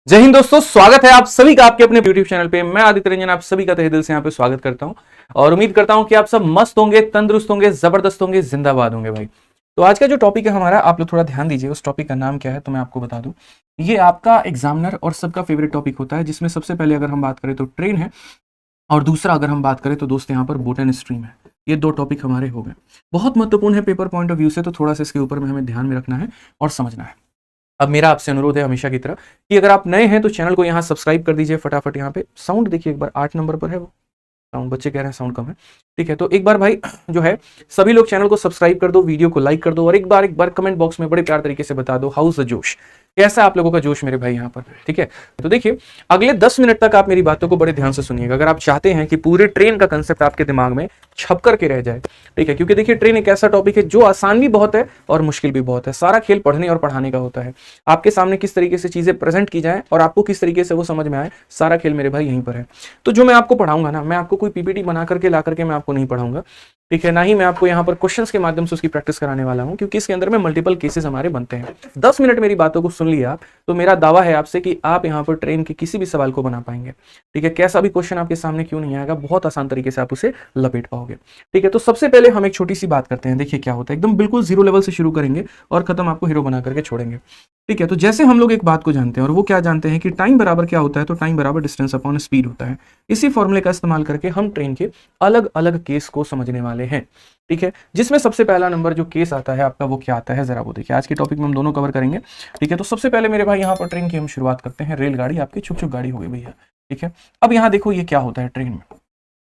जय हिंद दोस्तों, स्वागत है आप सभी का आपके अपने यूट्यूब चैनल पे। मैं आदित्य रंजन आप सभी का तहे दिल से यहाँ पे स्वागत करता हूं और उम्मीद करता हूं कि आप सब मस्त होंगे, तंदुरुस्त होंगे, जबरदस्त होंगे, जिंदाबाद होंगे भाई। तो आज का जो टॉपिक है हमारा, आप लोग थोड़ा ध्यान दीजिए। उस टॉपिक का नाम क्या है तो मैं आपको बता दूं। ये आपका एग्जामिनर और सबका फेवरेट टॉपिक होता है, जिसमें सबसे पहले अगर हम बात करें तो ट्रेन है और दूसरा अगर हम बात करें तो दोस्त यहाँ पर बोट एंड स्ट्रीम है। ये दो टॉपिक हमारे हो गए, बहुत महत्वपूर्ण है पेपर पॉइंट ऑफ व्यू से, तो थोड़ा सा इसके ऊपर में हमें ध्यान में रखना है और समझना है। अब मेरा आपसे अनुरोध है हमेशा की तरह कि अगर आप नए हैं तो चैनल को यहाँ सब्सक्राइब कर दीजिए फटाफट। यहाँ पे साउंड देखिए एक बार, 8 नंबर पर है वो साउंड, बच्चे कह रहे हैं साउंड कम है। ठीक है, तो एक बार भाई जो है सभी लोग चैनल को सब्सक्राइब कर दो, वीडियो को लाइक कर दो और एक बार कमेंट बॉक्स में बड़े प्यार तरीके से बता दो हाउस द जोश, कैसा आप लोगों का जोश मेरे भाई यहाँ पर। ठीक है, तो देखिए अगले 10 मिनट तक आप मेरी बातों को बड़े ध्यान से सुनिएगा अगर आप चाहते हैं कि पूरे ट्रेन का कंसेप्ट आपके दिमाग में छप करके रह जाए। ठीक है, क्योंकि देखिए ट्रेन एक ऐसा टॉपिक है जो आसान भी बहुत है और मुश्किल भी बहुत है। सारा खेल पढ़ने और पढ़ाने का होता है। आपके सामने किस तरीके से चीजें प्रेजेंट की जाए और आपको किस तरीके से वो समझ में आए, सारा खेल मेरे भाई यहीं पर है। तो जो मैं आपको पढ़ाऊंगा ना, मैं आपको कोई पीपीटी बना करके ला करके मैं आपको नहीं पढ़ाऊंगा। ठीक है, ना ही मैं आपको यहाँ पर क्वेश्चंस के माध्यम से उसकी प्रैक्टिस कराने वाला हूँ, क्योंकि इसके अंदर में मल्टीपल केसेस हमारे बनते हैं। 10 मिनट मेरी बातों को सुन लिया तो मेरा दावा है आपसे कि आप यहाँ पर ट्रेन के किसी भी सवाल को बना पाएंगे। ठीक है, कैसा भी क्वेश्चन आपके सामने क्यों नहीं आएगा, बहुत आसान तरीके से आप उसे लपेट पाओगे। ठीक है, तो सबसे पहले हम एक छोटी सी बात करते हैं। देखिए क्या होता है, एकदम बिल्कुल जीरो लेवल से शुरू करेंगे और खत्म आपको हीरो बना करके छोड़ेंगे। ठीक है, तो जैसे हम लोग एक बात को जानते हैं और वो क्या जानते हैं कि टाइम बराबर क्या होता है, तो टाइम बराबर डिस्टेंस अपॉन स्पीड होता है। इसी फॉर्मूले का इस्तेमाल करके हम ट्रेन के अलग अलग केस को समझने वाले हैं। ठीक है, जिसमें सबसे पहला नंबर जो केस आता है आपका, वो क्या आता है जरा वो देखिए। आज के टॉपिक में हम दोनों कवर करेंगे। ठीक है, तो सबसे पहले मेरे भाई यहाँ पर ट्रेन की हम शुरुआत करते हैं। रेलगाड़ी आपकी छुक छुक गाड़ी हो गई भैया। ठीक है, अब यहाँ देखो ये क्या होता है ट्रेन में।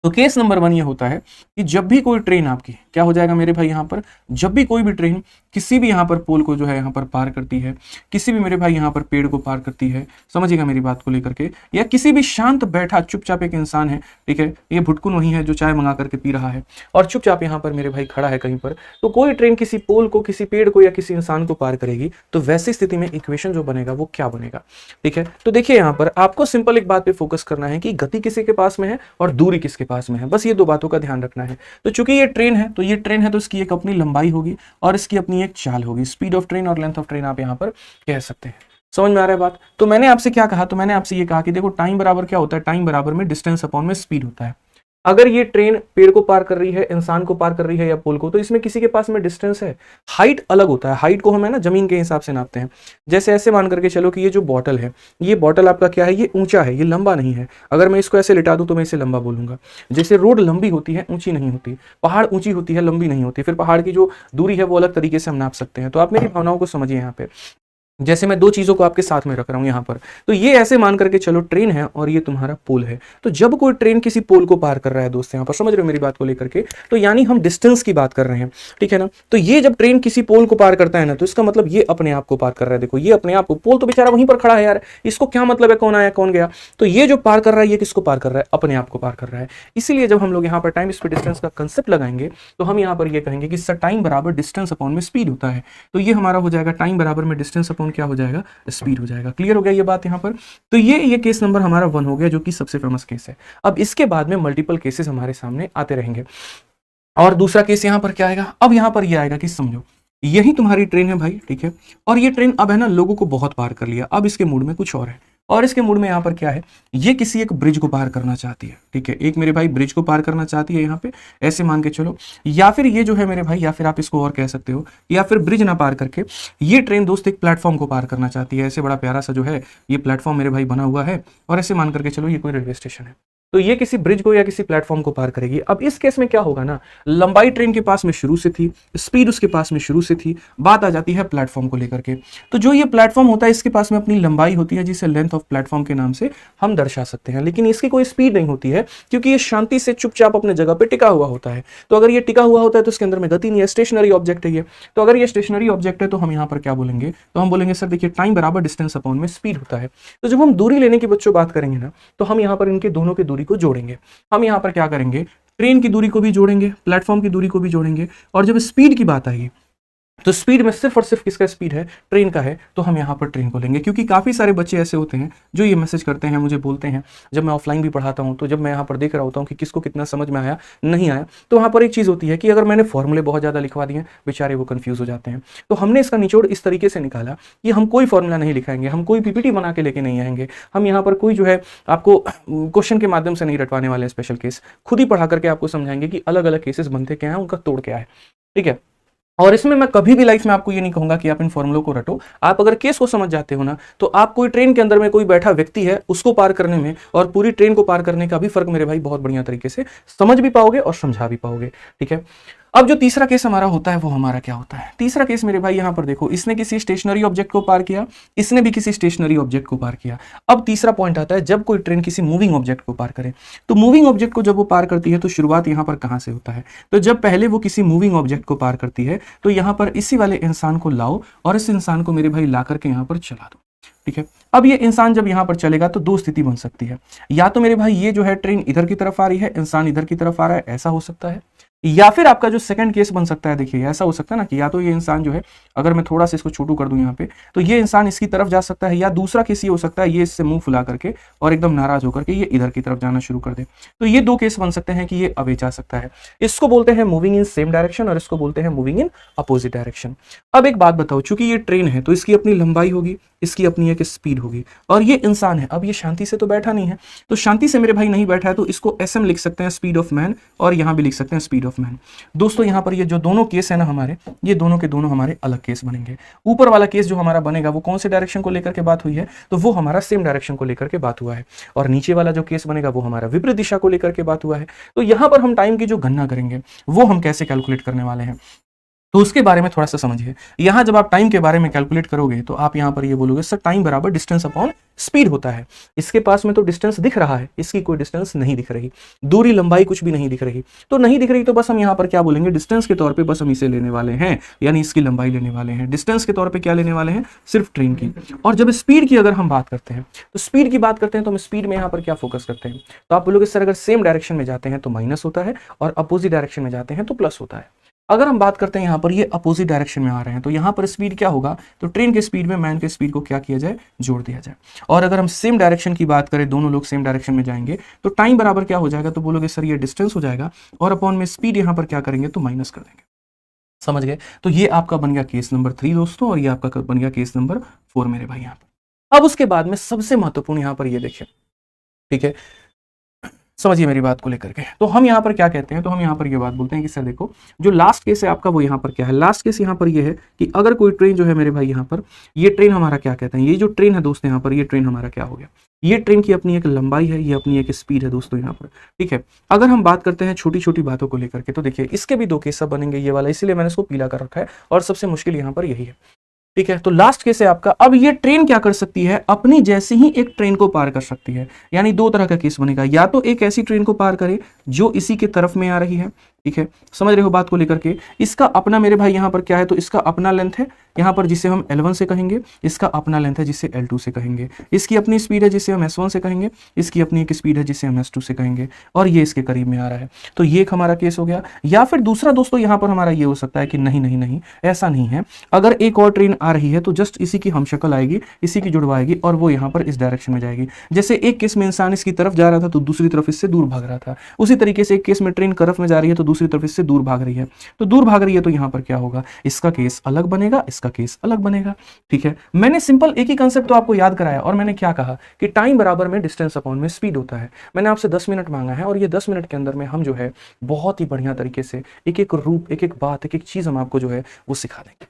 तो केस नंबर 1 ये होता है कि जब भी कोई ट्रेन आपकी क्या हो जाएगा मेरे भाई यहाँ पर, जब भी कोई भी ट्रेन किसी भी यहाँ पर पोल को जो है यहाँ पर पार करती है, किसी भी मेरे भाई यहाँ पर पेड़ को पार करती है, समझिएगा मेरी बात को लेकर के, या किसी भी शांत बैठा चुपचाप एक इंसान है, ठीक है, ये भुटकुन वही है जो चाय मंगा करके पी रहा है और चुपचाप यहाँ पर मेरे भाई खड़ा है कहीं पर, तो कोई ट्रेन किसी पोल को, किसी पेड़ को या किसी इंसान को पार करेगी, तो वैसी स्थिति में इक्वेशन जो बनेगा वो क्या बनेगा। ठीक है, तो देखिए यहाँ पर आपको सिंपल एक बात पे फोकस करना है कि गति किसी के पास में है और दूरी किसके पास में है, बस ये दो बातों का ध्यान रखना है। तो चूंकि ये ट्रेन है तो ये ट्रेन है तो इसकी एक अपनी लंबाई होगी और इसकी अपनी एक चाल होगी। स्पीड ऑफ ट्रेन और लेंथ ऑफ ट्रेन आप यहाँ पर कह सकते हैं। समझ में आ रहा है बात। तो मैंने आपसे क्या कहा, तो मैंने आपसे ये कहा कि देखो टाइम बराबर क्या होता है, टाइम बराबर में डिस्टेंस अपॉन में स्पीड होता है। अगर ये ट्रेन पेड़ को पार कर रही है, इंसान को पार कर रही है या पोल को, तो इसमें किसी के पास में डिस्टेंस है। हाइट अलग होता है, हाइट को हम है ना जमीन के हिसाब से नापते हैं। जैसे ऐसे मान करके चलो कि ये जो बॉटल है, ये बॉटल आपका क्या है, ये ऊंचा है, ये लंबा नहीं है। अगर मैं इसको ऐसे लिटा दूं तो मैं इसे लंबा बोलूंगा। जैसे रोड लंबी होती है, ऊंची नहीं होती, पहाड़ ऊंची होती है, लंबी नहीं होती, फिर पहाड़ की जो दूरी है वो अलग तरीके से हम नाप सकते हैं। तो आप मेरी भावनाओं को समझिए यहाँ पे। जैसे मैं दो चीजों को आपके साथ में रख रहा हूं यहां पर, तो ये ऐसे मान करके चलो ट्रेन है और ये तुम्हारा पोल है। तो जब कोई ट्रेन किसी पोल को पार कर रहा है दोस्त, यहां पर समझ रहे हो मेरी बात को लेकर के, तो यानी हम डिस्टेंस की बात कर रहे हैं। ठीक है ना, तो ये जब ट्रेन किसी पोल को पार करता है ना, तो इसका मतलब ये अपने आप को पार कर रहा है। देखो ये अपने आप को, पोल तो बेचारा वहीं पर खड़ा है यार, इसको क्या मतलब है कौन आया कौन गया। तो ये जो पार कर रहा है ये किसको पार कर रहा है, अपने आप को पार कर रहा है। इसीलिए जब हम लोग यहाँ पर टाइम स्पीड डिस्टेंस का कंसेप्ट लगाएंगे तो हम यहाँ पर ये कहेंगे कि सर टाइम बराबर डिस्टेंस अपॉन में स्पीड होता है। तो ये हमारा हो जाएगा टाइम बराबर में डिस्टेंस अपॉन क्या हो जाएगा, स्पीड हो जाएगा। क्लियर हो गया ये बात यहाँ पर। तो ये केस नंबर हमारा 1 हो गया, जो कि सबसे फेमस केस है। अब इसके बाद में मल्टीपल केसेस हमारे सामने आते रहेंगे। और दूसरा केस यहाँ पर क्या आएगा, अब यहाँ पर ये आएगा कि समझो यही तुम्हारी ट्रेन है भाई, ठीक है, और ये ट्रेन अब है ना लोगों को बहुत पार कर लिया, अब इसके मूड में कुछ और है। और इसके मूड में यहाँ पर क्या है, ये किसी एक ब्रिज को पार करना चाहती है। ठीक है, एक मेरे भाई ब्रिज को पार करना चाहती है यहाँ पे, ऐसे मान के चलो, या फिर ये जो है मेरे भाई, या फिर आप इसको और कह सकते हो, या फिर ब्रिज ना पार करके ये ट्रेन दोस्त एक प्लेटफॉर्म को पार करना चाहती है। ऐसे बड़ा प्यारा सा जो है ये प्लेटफॉर्म मेरे भाई बना हुआ है और ऐसे मान करके चलो ये कोई रेलवे स्टेशन है, तो ये किसी ब्रिज को या किसी प्लेटफॉर्म को पार करेगी। अब इस केस में क्या होगा ना, लंबाई ट्रेन के पास में शुरू से थी, स्पीड उसके पास में शुरू से थी, बात आ जाती है प्लेटफॉर्म को लेकर के। तो जो ये प्लेटफॉर्म होता है इसके पास में अपनी लंबाई होती है, जिसे लेंथ ऑफ प्लेटफॉर्म के नाम से हम दर्शा सकते हैं। लेकिन इसकी कोई स्पीड नहीं होती है, क्योंकि ये शांति से चुपचाप अपने जगह पर टिका हुआ होता है। तो अगर ये टिका हुआ होता है तो इसके अंदर में गति नहीं है, स्टेशनरी ऑब्जेक्ट है ये। तो अगर ये स्टेशनरी ऑब्जेक्ट है तो हम यहाँ पर क्या बोलेंगे, तो हम बोलेंगे सर देखिए टाइम बराबर डिस्टेंस अपॉन में स्पीड होता है। तो जब हम दूरी लेने की बच्चों बात करेंगे ना, तो हम यहाँ पर इनके दोनों की दूरी को जोड़ेंगे। हम यहां पर क्या करेंगे, ट्रेन की दूरी को भी जोड़ेंगे, प्लेटफॉर्म की दूरी को भी जोड़ेंगे, और जब स्पीड की बात आएगी तो स्पीड में सिर्फ और सिर्फ किसका स्पीड है, ट्रेन का है, तो हम यहाँ पर ट्रेन को लेंगे। क्योंकि काफ़ी सारे बच्चे ऐसे होते हैं जो ये मैसेज करते हैं, मुझे बोलते हैं, जब मैं ऑफलाइन भी पढ़ाता हूँ तो जब मैं यहाँ पर देख रहा होता हूँ कि किसको कितना समझ में आया नहीं आया, तो वहाँ पर एक चीज़ होती है कि अगर मैंने फॉर्मूले बहुत ज़्यादा लिखवा दिए, बेचारे वो कंफ्यूज हो जाते हैं। तो हमने इसका निचोड़ इस तरीके से निकाला कि हम कोई फॉर्मूला नहीं लिखाएंगे, हम कोई पीपीटी बना के लेके नहीं आएंगे, हम यहाँ पर कोई जो है आपको क्वेश्चन के माध्यम से नहीं रटवाने वाले स्पेशल केस, खुद ही पढ़ा करके आपको समझाएंगे कि अलग अलग केसेस बनते क्या है, उनका तोड़ क्या है। ठीक है, और इसमें मैं कभी भी लाइफ में आपको ये नहीं कहूंगा कि आप इन फॉर्मूलों को रटो। आप अगर केस को समझ जाते हो ना, तो आप कोई ट्रेन के अंदर में कोई बैठा व्यक्ति है उसको पार करने में और पूरी ट्रेन को पार करने का भी फर्क मेरे भाई बहुत बढ़िया तरीके से समझ भी पाओगे और समझा भी पाओगे। ठीक है, अब जो तीसरा केस हमारा होता है वो हमारा क्या होता है। तीसरा केस मेरे भाई यहाँ पर देखो, इसने किसी स्टेशनरी ऑब्जेक्ट को पार किया, इसने भी किसी स्टेशनरी ऑब्जेक्ट को पार किया। अब तीसरा पॉइंट आता है, जब कोई ट्रेन किसी मूविंग ऑब्जेक्ट को पार करे, तो मूविंग ऑब्जेक्ट को जब वो पार करती है तो शुरुआत यहाँ पर कहाँ से होता है, तो जब पहले वो किसी मूविंग ऑब्जेक्ट को पार करती है तो यहाँ पर इसी वाले इंसान को लाओ और इस इंसान को मेरे भाई ला करके यहाँ पर चला दो। ठीक है, अब ये इंसान जब यहाँ पर चलेगा तो दो स्थिति बन सकती है, या तो मेरे भाई ये जो है ट्रेन इधर की तरफ आ रही है, इंसान इधर की तरफ आ रहा है, ऐसा हो सकता है। या फिर आपका जो सेकंड केस बन सकता है, देखिए ऐसा हो सकता है ना कि या तो ये इंसान जो है, अगर मैं थोड़ा सा इसको छोटू कर दूं यहाँ पे, तो ये इंसान इसकी तरफ जा सकता है, या दूसरा केस ये हो सकता है ये इससे मुंह फुला करके और एकदम नाराज होकर के ये इधर की तरफ जाना शुरू कर दे। तो ये दो केस बन सकते हैं कि ये अवे जा सकता है। इसको बोलते हैं मूविंग इन सेम डायरेक्शन और इसको बोलते हैं मूविंग इन अपोजिट डायरेक्शन। अब एक बात बताओ, चूंकि ये ट्रेन है तो इसकी अपनी लंबाई होगी, इसकी अपनी एक स्पीड होगी, और ये इंसान है, अब ये शांति से तो बैठा नहीं है, तो शांति से मेरे भाई नहीं बैठा है, तो इसको SM लिख सकते हैं, स्पीड ऑफ मैन, और यहां भी लिख सकते हैं स्पीड ऑफ मैन। दोस्तों यहाँ पर ये जो दोनों केस है ना हमारे, ये दोनों के दोनों हमारे अलग केस बनेंगे। ऊपर वाला केस जो हमारा बनेगा वो कौन से डायरेक्शन को लेकर के बात हुई है, तो वो हमारा सेम डायरेक्शन को लेकर के बात हुआ है, और नीचे वाला जो केस बनेगा वो हमारा विपरीत दिशा को लेकर के बात हुआ है। तो यहाँ पर हम टाइम की जो गणना करेंगे वो हम कैसे कैलकुलेट करने वाले हैं, तो उसके बारे में थोड़ा सा समझिए। यहां जब आप टाइम के बारे में कैलकुलेट करोगे तो आप यहां पर ये बोलोगे सर टाइम बराबर डिस्टेंस अपॉन स्पीड होता है। इसके पास में तो डिस्टेंस दिख रहा है, इसकी कोई डिस्टेंस नहीं दिख रही, दूरी लंबाई कुछ भी नहीं दिख रही, तो नहीं दिख रही तो बस हम यहां पर क्या बोलेंगे, डिस्टेंस के तौर पे बस हम इसे लेने वाले हैं, यानी इसकी लंबाई लेने वाले हैं। डिस्टेंस के तौर पे क्या लेने वाले हैं, सिर्फ ट्रेन की। और जब स्पीड की अगर हम बात करते हैं, तो स्पीड की बात करते हैं तो हम स्पीड में यहां पर क्या फोकस करते हैं, तो आप बोलोगे सर अगर सेम डायरेक्शन में जाते हैं तो माइनस होता है और अपोजिट डायरेक्शन में जाते हैं तो प्लस होता है। अगर हम बात करते हैं यहाँ पर ये अपोजिट डायरेक्शन में आ रहे हैं तो यहाँ पर स्पीड क्या होगा, तो ट्रेन के स्पीड में मैन के स्पीड को क्या किया जाए, जोड़ दिया जाए। और अगर हम सेम डायरेक्शन की बात करें, दोनों लोग सेम डायरेक्शन में जाएंगे तो टाइम बराबर क्या हो जाएगा, तो बोलोगे सर ये डिस्टेंस हो जाएगा और अपॉन में स्पीड यहाँ पर क्या करेंगे, तो माइनस कर देंगे। समझ गए, तो ये आपका बन गया केस नंबर 3 दोस्तों, और ये आपका बन गया केस नंबर 4 मेरे भाई यहाँ पर। अब उसके बाद में सबसे महत्वपूर्ण यहाँ पर ये देखिए, ठीक है, समझिए मेरी बात को लेकर के, तो हम यहाँ पर क्या कहते हैं, तो हम यहाँ पर ये बात बोलते हैं कि सर देखो जो लास्ट केस है आपका वो यहाँ पर क्या है, लास्ट केस यहाँ पर ये है कि अगर कोई ट्रेन जो है मेरे भाई यहाँ पर, ये ट्रेन हमारा क्या कहते हैं, ये जो ट्रेन है दोस्तों यहाँ पर, ये ट्रेन हमारा क्या हो गया, ये ट्रेन की अपनी एक लंबाई है, ये अपनी एक स्पीड है दोस्तों यहाँ पर। ठीक है, अगर हम बात करते हैं छोटी छोटी बातों को लेकर के, तो देखिए इसके भी दो केस सब बनेंगे, ये वाला इसीलिए मैंने इसको पीला कर रखा है, और सबसे मुश्किल यहाँ पर यही है। ठीक है, तो लास्ट केस है आपका। अब ये ट्रेन क्या कर सकती है, अपनी जैसी ही एक ट्रेन को पार कर सकती है, यानी दो तरह का केस बनेगा, या तो एक ऐसी ट्रेन को पार करे जो इसी के तरफ में आ रही है, ठीक है, समझ रहे हो बात को लेकर के, इसका अपना मेरे भाई यहाँ पर क्या है, तो इसका अपना लेंथ है यहाँ पर जिसे हम L1 से कहेंगे, इसका अपना लेंथ है जिसे L2 से कहेंगे, इसकी अपनी स्पीड है जिसे हम S1 से कहेंगे, इसकी अपनी एक स्पीड है जिसे हम S2 से कहेंगे, और ये इसके करीब में आ रहा है, तो ये एक हमारा केस हो गया। या फिर दूसरा दोस्तों यहाँ पर हमारा ये हो सकता है कि नहीं नहीं नहीं ऐसा नहीं है, अगर एक और ट्रेन आ रही है तो जस्ट इसी की हमशक्ल आएगी, इसी की जुड़वाएगी, और वो यहाँ पर इस डायरेक्शन में जाएगी। जैसे एक केस में इंसान इसकी तरफ जा रहा था तो दूसरी तरफ इससे दूर भाग रहा था, उसी तरीके से एक केस में ट्रेन करफ में जा रही है तो दूसरी तरफ इससे दूर भाग रही है, तो दूर भाग रही है तो यहाँ पर क्या होगा, इसका केस अलग बनेगा, इसका केस अलग बनेगा। ठीक है, मैंने सिंपल एक ही कंसेप्ट तो आपको याद कराया, और मैंने क्या कहा कि टाइम बराबर में डिस्टेंस अपॉन में स्पीड होता है। मैंने आपसे 10 मिनट मांगा है, और ये 10 मिनट के अंदर में हम जो है बहुत ही बढ़िया तरीके से एक एक रूप, एक एक बात, एक एक चीज हम आपको जो है वो सिखा देंगे,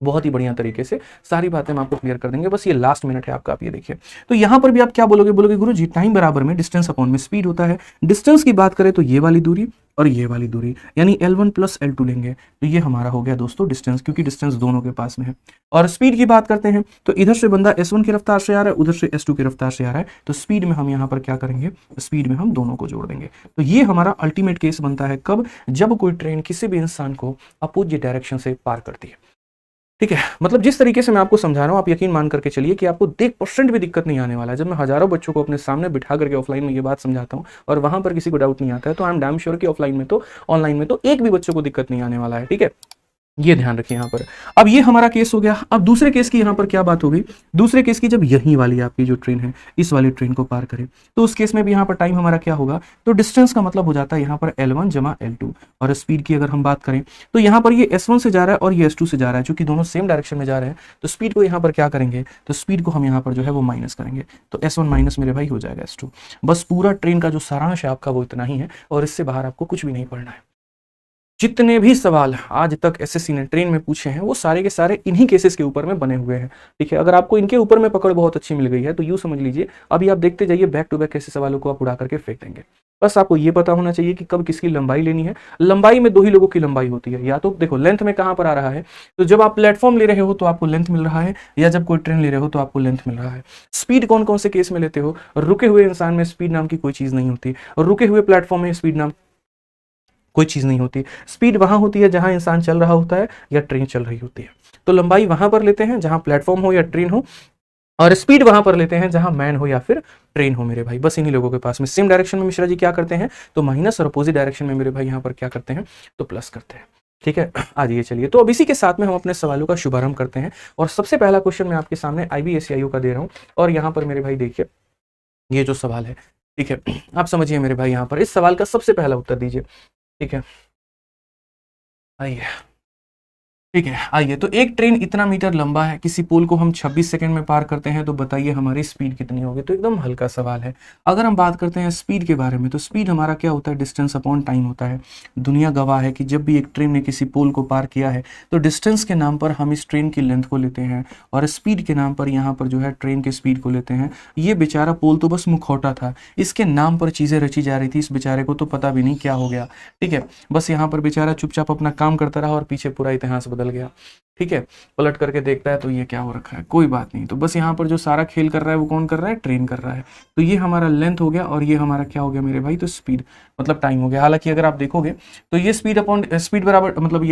बहुत ही बढ़िया तरीके से सारी बातें हम आपको क्लियर कर देंगे। बस ये लास्ट मिनट है आपका, आप ये देखिए। तो यहां पर भी आप क्या बोलोगे, बोलोगे गुरुजी टाइम बराबर में डिस्टेंस अपॉन में स्पीड होता है। डिस्टेंस की बात करें तो ये वाली दूरी और ये वाली दूरी, यानी L1 प्लस L2 लेंगे, तो ये हमारा हो गया दोस्तों डिस्टेंस, क्योंकि डिस्टेंस दोनों के पास में है। और स्पीड की बात करते हैं तो इधर से बंदा S1 की रफ्तार से आ रहा है, उधर से S2 की रफ्तार से आ रहा है, तो स्पीड में हम यहाँ पर क्या करेंगे, स्पीड में हम दोनों को जोड़ देंगे। तो ये हमारा अल्टीमेट केस बनता है कब, जब कोई ट्रेन किसी भी इंसान को अपोजिट डायरेक्शन से पार करती है। ठीक है, मतलब जिस तरीके से मैं आपको समझा रहा हूँ, आप यकीन मान करके चलिए कि आपको 1% भी दिक्कत नहीं आने वाला है। जब मैं हजारों बच्चों को अपने सामने बिठा करके ऑफलाइन में ये बात समझाता हूँ और वहां पर किसी को डाउट नहीं आता है, तो आई एम डैम श्योर कि ऑफलाइन में तो ऑनलाइन में तो एक भी बच्चों को दिक्कत नहीं आने वाला है। ठीक है, ये ध्यान रखिए यहाँ पर। अब ये हमारा केस हो गया। अब दूसरे केस की यहाँ पर क्या बात हो गई, दूसरे केस की जब यही वाली आपकी जो ट्रेन है इस वाली ट्रेन को पार करे तो उस केस में भी यहाँ पर टाइम हमारा क्या होगा, तो डिस्टेंस का मतलब हो जाता है यहाँ पर L1 जमा L2। और स्पीड की अगर हम बात करें तो यहाँ पर ये S1 से जा रहा है और ये S2 से जा रहा है, चूंकि दोनों सेम डायरेक्शन में जा रहे हैं तो स्पीड को यहाँ पर क्या करेंगे, तो स्पीड को हम यहाँ पर जो है वो माइनस करेंगे, तो S1 माइनस मेरे भाई हो जाएगा S2। बस पूरा ट्रेन का जो सारांश है आपका वो इतना ही है और इससे बाहर आपको कुछ भी नहीं पढ़ना है। जितने भी सवाल आज तक एसएससी ने ट्रेन में पूछे हैं वो सारे के सारे इन्हीं केसेस के ऊपर में बने हुए हैं। ठीक है, अगर आपको इनके ऊपर में पकड़ बहुत अच्छी मिल गई है तो यूँ समझ लीजिए अभी आप देखते जाइए बैक टू बैक ऐसे सवालों को आप उड़ा करके फेंक देंगे। बस आपको ये पता होना चाहिए कि कब किसकी लंबाई लेनी है। लंबाई में दो ही लोगों की लंबाई होती है, या तो देखो लेंथ में कहाँ पर आ रहा है, तो जब आप प्लेटफॉर्म ले रहे हो तो आपको लेंथ मिल रहा है, या जब कोई ट्रेन ले रहे हो तो आपको लेंथ मिल रहा है। स्पीड कौन कौन से केस में लेते हो, रुके हुए इंसान में स्पीड नाम की कोई चीज नहीं होती, और रुके हुए प्लेटफॉर्म में स्पीड नाम कोई चीज नहीं होती। स्पीड वहां होती है जहां इंसान चल रहा होता है या ट्रेन चल रही होती है। तो लंबाई वहां पर लेते हैं जहां प्लेटफॉर्म हो या ट्रेन हो, और स्पीड वहां पर लेते हैं जहां मैन हो या फिर ट्रेन हो मेरे भाई। बस इन्हीं लोगों के पास में सेम डायरेक्शन में मिश्रा जी क्या करते हैं, तो माइनस, और अपोजिट डायरेक्शन में मेरे भाई यहाँ पर क्या करते हैं, तो प्लस करते हैं। ठीक है, आ जाइए चलिए। तो अब इसी के साथ में हम अपने सवालों का शुभारंभ करते हैं, और सबसे पहला क्वेश्चन मैं आपके सामने IBSCIU का दे रहा हूँ, और यहाँ पर मेरे भाई देखिए ये जो सवाल है, ठीक है, आप समझिए मेरे भाई, यहाँ पर इस सवाल का सबसे पहला उत्तर दीजिए। ठीक है, आइए, ठीक है, आइए। तो एक ट्रेन इतना मीटर लंबा है, किसी पोल को हम 26 सेकंड में पार करते हैं, तो बताइए हमारी स्पीड कितनी होगी। तो एकदम हल्का सवाल है। अगर हम बात करते हैं स्पीड के बारे में, तो स्पीड हमारा क्या होता है, डिस्टेंस अपॉन टाइम होता है। दुनिया गवाह है कि जब भी एक ट्रेन ने किसी पोल को पार किया है तो डिस्टेंस के नाम पर हम इस ट्रेन की लेंथ को लेते हैं, और स्पीड के नाम पर यहाँ पर जो है ट्रेन की स्पीड को लेते हैं। ये बेचारा पोल तो बस मुखौटा था, इसके नाम पर चीज़ें रची जा रही थी, इस बेचारे को तो पता भी नहीं क्या हो गया। ठीक है, बस यहाँ पर बेचारा चुपचाप अपना काम करता रहा और पीछे पूरा इतिहास बदल गया। ठीक है, पलट करके देखता है तो ये क्या हो रखा है, कोई बात नहीं। तो बस यहाँ पर जो सारा खेल कर रहा है वो कौन कर रहा है, ट्रेन कर रहा है। तो ये हमारा लेंथ हो गया, और ये हमारा क्या हो गया मेरे भाई, तो स्पीड मतलब टाइम हो गया। हालांकि अगर आप देखोगे तो ये स्पीड अपॉन स्पीड बराबर, मतलब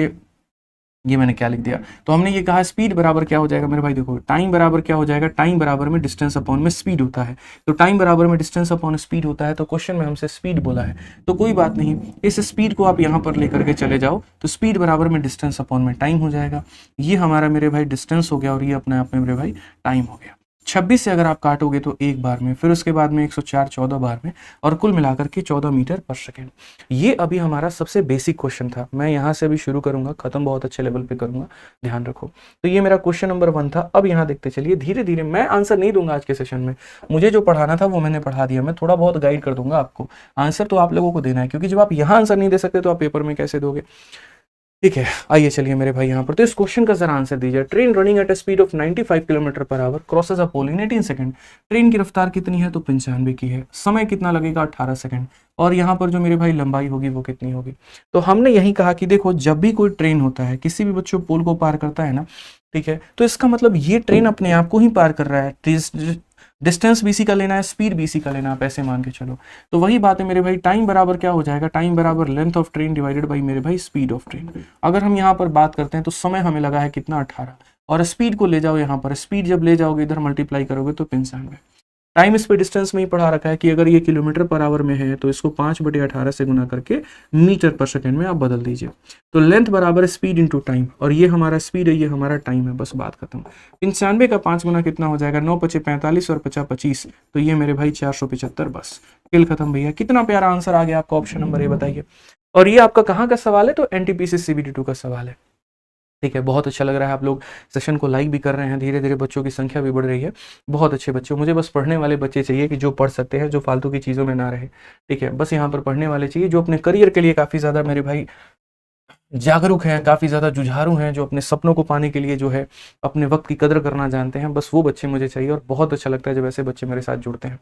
ये मैंने क्या लिख दिया, तो हमने ये कहा स्पीड बराबर क्या हो जाएगा मेरे भाई, देखो टाइम बराबर क्या हो जाएगा, टाइम बराबर में डिस्टेंस अपॉन में स्पीड होता है। तो टाइम बराबर में डिस्टेंस अपॉन स्पीड होता है, तो क्वेश्चन में हमसे स्पीड बोला है, तो कोई बात नहीं, इस स्पीड को आप यहाँ पर लेकर के चले जाओ, तो स्पीड बराबर में डिस्टेंस अपॉन में टाइम हो जाएगा। ये हमारा मेरे भाई डिस्टेंस हो गया, और ये अपने आप में मेरे भाई टाइम हो गया। 26 से अगर आप काटोगे तो एक बार में, फिर उसके बाद में 104 14 बार में, और कुल मिलाकर के 14 मीटर पर सेकेंड। ये अभी हमारा सबसे बेसिक क्वेश्चन था। मैं यहाँ से अभी शुरू करूंगा, खत्म बहुत अच्छे लेवल पे करूंगा, ध्यान रखो। तो ये मेरा क्वेश्चन नंबर 1 था। अब यहाँ देखते चलिए धीरे धीरे, मैं आंसर नहीं दूंगा आज के सेशन में, मुझे जो पढ़ाना था वो मैंने पढ़ा दिया, मैं थोड़ा बहुत गाइड कर दूंगा आपको। आंसर तो आप लोगों को देना है, क्योंकि जब आप यहाँ आंसर नहीं दे सकते तो आप पेपर में कैसे दोगे। ठीक है, आइए चलिए मेरे भाई यहाँ पर, तो इस क्वेश्चन का जरा आंसर दीजिए। Train running at a speed of 95 kilometre per hour crosses a pole in 18 second. Train की रफ्तार कितनी है, तो 95 की है। समय कितना लगेगा, 18 सेकंड। और यहाँ पर जो मेरे भाई लंबाई होगी वो कितनी होगी। तो हमने यही कहा कि देखो जब भी कोई ट्रेन होता है, किसी भी बच्चों पोल को पार करता है ना, ठीक है, तो इसका मतलब ये ट्रेन अपने आप को ही पार कर रहा है। डिस्टेंस भी इसी का लेना है, स्पीड भी इसी का लेना है, ऐसे मान के चलो। तो वही बात है मेरे भाई, टाइम बराबर क्या हो जाएगा, टाइम बराबर length of train divided by मेरे भाई स्पीड ऑफ ट्रेन। अगर हम यहाँ पर बात करते हैं तो समय हमें लगा है कितना, 18, और स्पीड को ले जाओ यहाँ पर, स्पीड जब ले जाओगे इधर मल्टीप्लाई करोगे तो 95। टाइम इस पे डिस्टेंस में ही पढ़ा रखा है कि अगर ये किलोमीटर पर आवर में है तो इसको 5/18 से गुना करके मीटर पर सेकंड में आप बदल दीजिए। तो लेंथ बराबर स्पीड इंटू टाइम, और ये हमारा स्पीड है, ये हमारा टाइम है, बस बात खत्म। 95 का 5 गुना कितना हो जाएगा, 9 × 5 = 45 और 50 × 25, तो ये मेरे भाई 475। बस खेल खत्म भैया। कितना प्यारा आंसर आ गया आपका ऑप्शन नंबर, ये बताइए। और ये आपका कहाँ का सवाल है, तो NTPC CBT 2 का सवाल है। ठीक है, बहुत अच्छा लग रहा है, आप लोग सेशन को लाइक भी कर रहे हैं, धीरे धीरे बच्चों की संख्या भी बढ़ रही है। बहुत अच्छे बच्चे, मुझे बस पढ़ने वाले बच्चे चाहिए कि जो पढ़ सकते हैं, जो फालतू की चीज़ों में ना रहे। ठीक है, बस यहाँ पर पढ़ने वाले चाहिए, जो अपने करियर के लिए काफ़ी ज़्यादा मेरे भाई जागरूक हैं, काफ़ी ज़्यादा जुझारू हैं, जो अपने सपनों को पाने के लिए जो है अपने वक्त की कदर करना जानते हैं। बस वो बच्चे मुझे चाहिए, और बहुत अच्छा लगता है जब ऐसे बच्चे मेरे साथ जुड़ते हैं।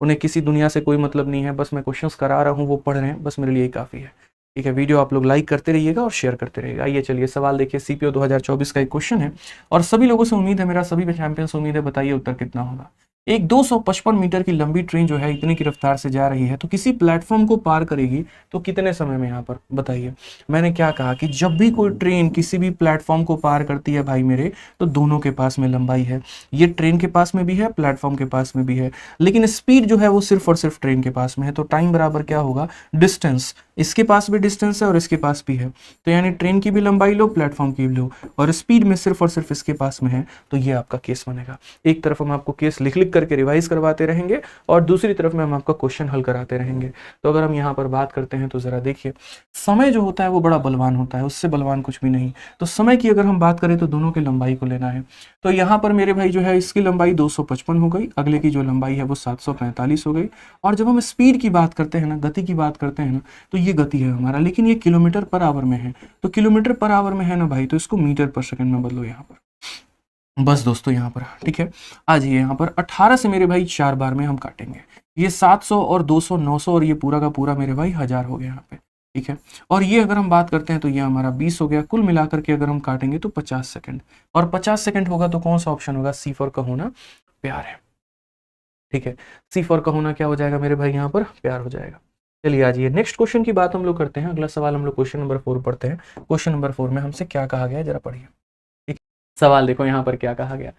उन्हें किसी दुनिया से कोई मतलब नहीं है, बस मैं क्वेश्चंस करा रहा हूँ, वो पढ़ रहे हैं, बस मेरे लिए काफ़ी है। ठीक है, वीडियो आप लोग लाइक करते रहिएगा और शेयर करते रहिएगा। आइए चलिए सवाल देखिए, CPO 2024 का एक क्वेश्चन है, और सभी लोगों से उम्मीद है, मेरा सभी चैंपियन से उम्मीद है, बताइए उत्तर कितना होगा। एक 255 मीटर की लंबी ट्रेन जो है इतने की रफ्तार से जा रही है, तो किसी प्लेटफॉर्म को पार करेगी तो कितने समय में, यहाँ पर बताइए। मैंने क्या कहा कि जब भी कोई ट्रेन किसी भी प्लेटफॉर्म को पार करती है भाई मेरे, तो दोनों के पास में लंबाई है। ये ट्रेन के पास में भी है, प्लेटफॉर्म के पास में भी है, लेकिन स्पीड जो है वो सिर्फ और सिर्फ ट्रेन के पास में है। तो टाइम बराबर क्या होगा, डिस्टेंस इसके पास भी डिस्टेंस है और इसके पास भी है, तो यानी ट्रेन की भी लंबाई लो, प्लेटफॉर्म की भी लो, और स्पीड में सिर्फ और सिर्फ इसके पास में है, तो ये आपका केस बनेगा। एक तरफ हम आपको केस लिख लिख करके रिवाइज करवाते रहेंगे और दूसरी तरफ में हम आपका क्वेश्चन हल कराते रहेंगे। तो अगर हम यहाँ पर बात करते हैं तो जरा देखिए, समय जो होता है वो बड़ा बलवान होता है, उससे बलवान कुछ भी नहीं। तो समय की अगर हम बात करें तो दोनों की लंबाई को लेना है। तो यहाँ पर मेरे भाई जो है इसकी लंबाई 255 हो गई, अगले की जो लंबाई है वो 745 हो गई। और जब हम स्पीड की बात करते हैं ना, गति की बात करते हैं ना, तो ये गति है हमारा, लेकिन ये किलोमीटर पर आवर में है। तो किलोमीटर पर आवर में है ना भाई, तो इसको मीटर पर सेकंड में बदलो यहाँ पर। बस दोस्तों यहाँ पर ठीक है, आ जाइए यहाँ पर 18 से मेरे भाई 4 बार में हम काटेंगे। ये 700 और 200 900 और ये पूरा का पूरा मेरे भाई 1000 हो गया यहाँ पे, ठीक है। और ये अगर हम बात करते हैं तो ये हमारा 20 हो गया। कुल मिलाकर के अगर हम काटेंगे तो 50 सेकंड, और 50 सेकंड होगा तो कौन सा ऑप्शन होगा? सी फॉर का होना प्यार है, ठीक है। सी फॉर का होना क्या हो जाएगा मेरे भाई? यहाँ पर प्यार हो जाएगा। चलिए आ जाइए नेक्स्ट क्वेश्चन की बात हम लोग करते हैं। अगला सवाल हम लोग क्वेश्चन नंबर 4 पढ़ते हैं। क्वेश्चन नंबर 4 में हमसे क्या कहा गया है जरा पढ़िए, ठीक। सवाल देखो यहाँ पर क्या कहा गया।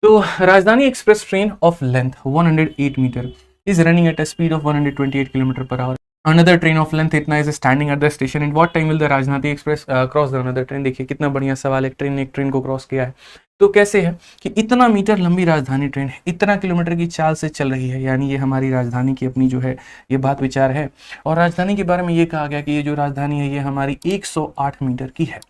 तो Rajdhani express train of length 108 metre is running at a speed of 128 kilometre per hour. Another train of length इतना is standing at the station. In what time will the राजधानी express cross the another train? देखिए कितना बढ़िया सवाल है। Train ने एक train को क्रॉस किया है, तो कैसे है कि इतना मीटर लंबी राजधानी ट्रेन है, इतना किलोमीटर की चाल से चल रही है, यानी ये हमारी राजधानी की अपनी जो है ये बात विचार है। और राजधानी के बारे में ये कहा गया कि ये जो राजधानी है ये हमारी 108 मीटर की है,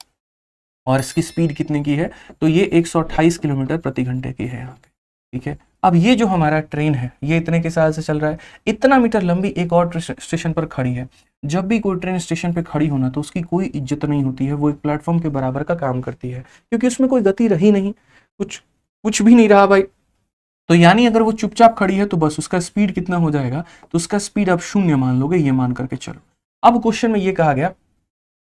और इसकी स्पीड कितने की है? तो ये 128 किलोमीटर प्रति घंटे की है यहाँ पे, ठीक है। अब ये जो हमारा ट्रेन है ये इतने के साल से चल रहा है, इतना मीटर लंबी एक और स्टेशन पर खड़ी है। जब भी कोई ट्रेन स्टेशन पे खड़ी होना तो उसकी कोई इज्जत नहीं होती है, वो एक प्लेटफॉर्म के बराबर का काम करती है, क्योंकि उसमें कोई गति रही नहीं, कुछ भी नहीं रहा भाई। तो यानी अगर वो चुपचाप खड़ी है तो बस उसका स्पीड कितना हो जाएगा? तो उसका स्पीड आप 0 मान लोगे, ये मान करके चलो। अब क्वेश्चन में ये कहा गया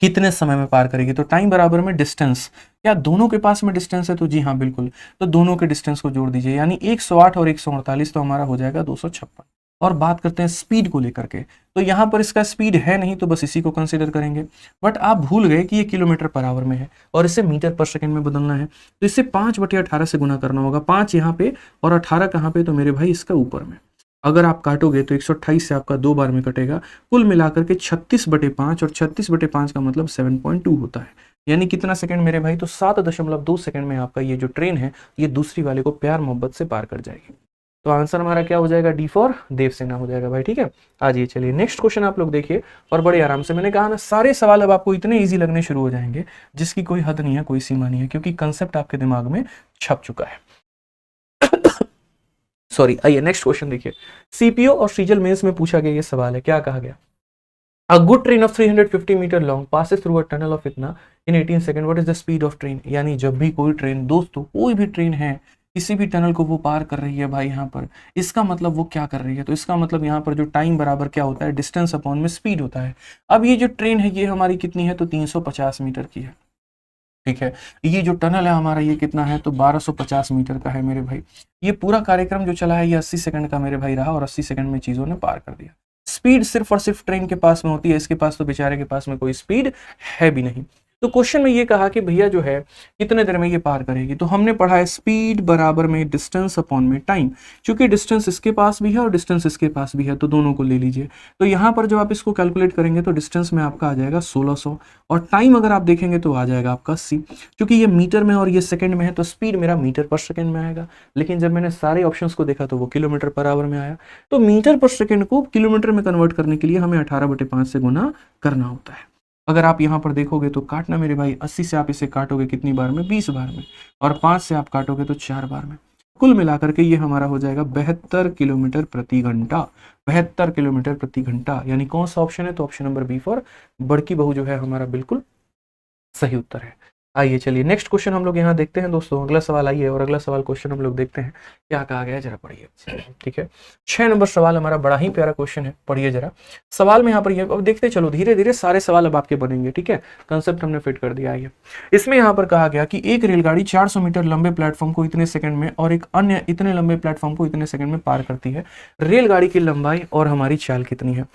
कितने समय में पार करेगी, तो टाइम बराबर में डिस्टेंस। क्या दोनों के पास में डिस्टेंस है? तो जी हाँ बिल्कुल, तो दोनों के डिस्टेंस को जोड़ दीजिए, यानी 108 और 148 तो हमारा हो जाएगा 256। और बात करते हैं स्पीड को लेकर के, तो यहाँ पर इसका स्पीड है नहीं, तो बस इसी को कंसीडर करेंगे। बट आप भूल गए कि ये किलोमीटर पर आवर में है और इसे मीटर पर सेकंड में बदलना है, तो इसे 5/18 से गुना करना होगा। 5 यहाँ पे और 18 कहाँ पे? तो मेरे भाई इसका ऊपर में। अगर आप काटोगे तो 128 से आपका 2 बार में कटेगा, कुल मिलाकर के 36/5, और 36/5 का मतलब 7.2 होता है, यानी कितना सेकंड मेरे भाई? तो 7.2 सेकंड में आपका ये जो ट्रेन है ये दूसरी वाले को प्यार मोहब्बत से पार कर जाएगी। तो आंसर हमारा क्या हो जाएगा? डी फॉर देवसेना हो जाएगा भाई, ठीक है। आज ये चलिए नेक्स्ट क्वेश्चन आप लोग देखिए और बड़े आराम से। मैंने कहा ना सारे सवाल अब आपको इतने ईजी लगने शुरू हो जाएंगे जिसकी कोई हद नहीं है, कोई सीमा नहीं है, क्योंकि कंसेप्ट आपके दिमाग में छप चुका है। सॉरी, आइए नेक्स्ट क्वेश्चन देखिए। सीपीओ और सीजल मेंस में पूछा गया ये सवाल है, क्या कहा गया? A good train of 350 metre long passes through a tunnel of इतना in 18 second, what is the speed of train? यानी जब भी कोई ट्रेन, दोस्तों कोई भी ट्रेन है, किसी भी टनल को वो पार कर रही है भाई यहाँ पर, इसका मतलब वो क्या कर रही है? तो इसका मतलब यहाँ पर जो टाइम बराबर क्या होता है? डिस्टेंस अपॉन में स्पीड होता है। अब ये जो ट्रेन है ये हमारी कितनी है? तो 350 मीटर की है, ठीक है। ये जो टनल है हमारा ये कितना है? तो 1250 मीटर का है मेरे भाई। ये पूरा कार्यक्रम जो चला है ये 80 सेकंड का मेरे भाई रहा, और 80 सेकंड में चीजों ने पार कर दिया। स्पीड सिर्फ और सिर्फ ट्रेन के पास में होती है, इसके पास तो बेचारे के पास में कोई स्पीड है भी नहीं। तो क्वेश्चन में ये कहा कि भैया जो है कितने देर में ये पार करेगी, तो हमने पढ़ा है स्पीड बराबर में डिस्टेंस अपॉन में टाइम। क्योंकि डिस्टेंस इसके पास भी है और डिस्टेंस इसके पास भी है, तो दोनों को ले लीजिए। तो यहाँ पर जब आप इसको कैलकुलेट करेंगे तो डिस्टेंस में आपका आ जाएगा 1600, और टाइम अगर आप देखेंगे तो आ जाएगा आपका 80। क्योंकि ये मीटर में और ये सेकंड में है तो स्पीड मेरा मीटर पर सेकंड में आएगा, लेकिन जब मैंने सारे ऑप्शंस को देखा तो वो किलोमीटर पर आवर में आया। तो मीटर पर सेकंड को किलोमीटर में कन्वर्ट करने के लिए हमें 18/5 से गुना करना होता है। अगर आप यहाँ पर देखोगे तो काटना मेरे भाई, 80 से आप इसे काटोगे कितनी बार में? 20 बार में, और 5 से आप काटोगे तो 4 बार में। कुल मिलाकर के ये हमारा हो जाएगा 72 किलोमीटर प्रति घंटा। 72 किलोमीटर प्रति घंटा, यानी कौन सा ऑप्शन है? तो ऑप्शन नंबर बी फॉर बड़की बहू जो है हमारा बिल्कुल सही उत्तर है। आइए चलिए नेक्स्ट क्वेश्चन हम लोग यहाँ देखते हैं दोस्तों। अगला सवाल आइए, और अगला सवाल क्वेश्चन हम लोग देखते हैं क्या कहा गया है, जरा पढ़िए, ठीक है। 6 नंबर सवाल हमारा बड़ा ही प्यारा क्वेश्चन है, पढ़िए जरा सवाल में। यहाँ पर ये अब देखते चलो धीरे धीरे सारे सवाल अब आपके बनेंगे, ठीक है। कंसेप्ट हमने फिट कर दिया है। इसमें यहाँ पर कहा गया कि एक रेलगाड़ी 400 मीटर लंबे प्लेटफॉर्म को इतने सेकंड में और एक अन्य इतने लंबे प्लेटफॉर्म को इतने सेकंड में पार करती है। रेलगाड़ी की लंबाई और हमारी चाल कितनी है?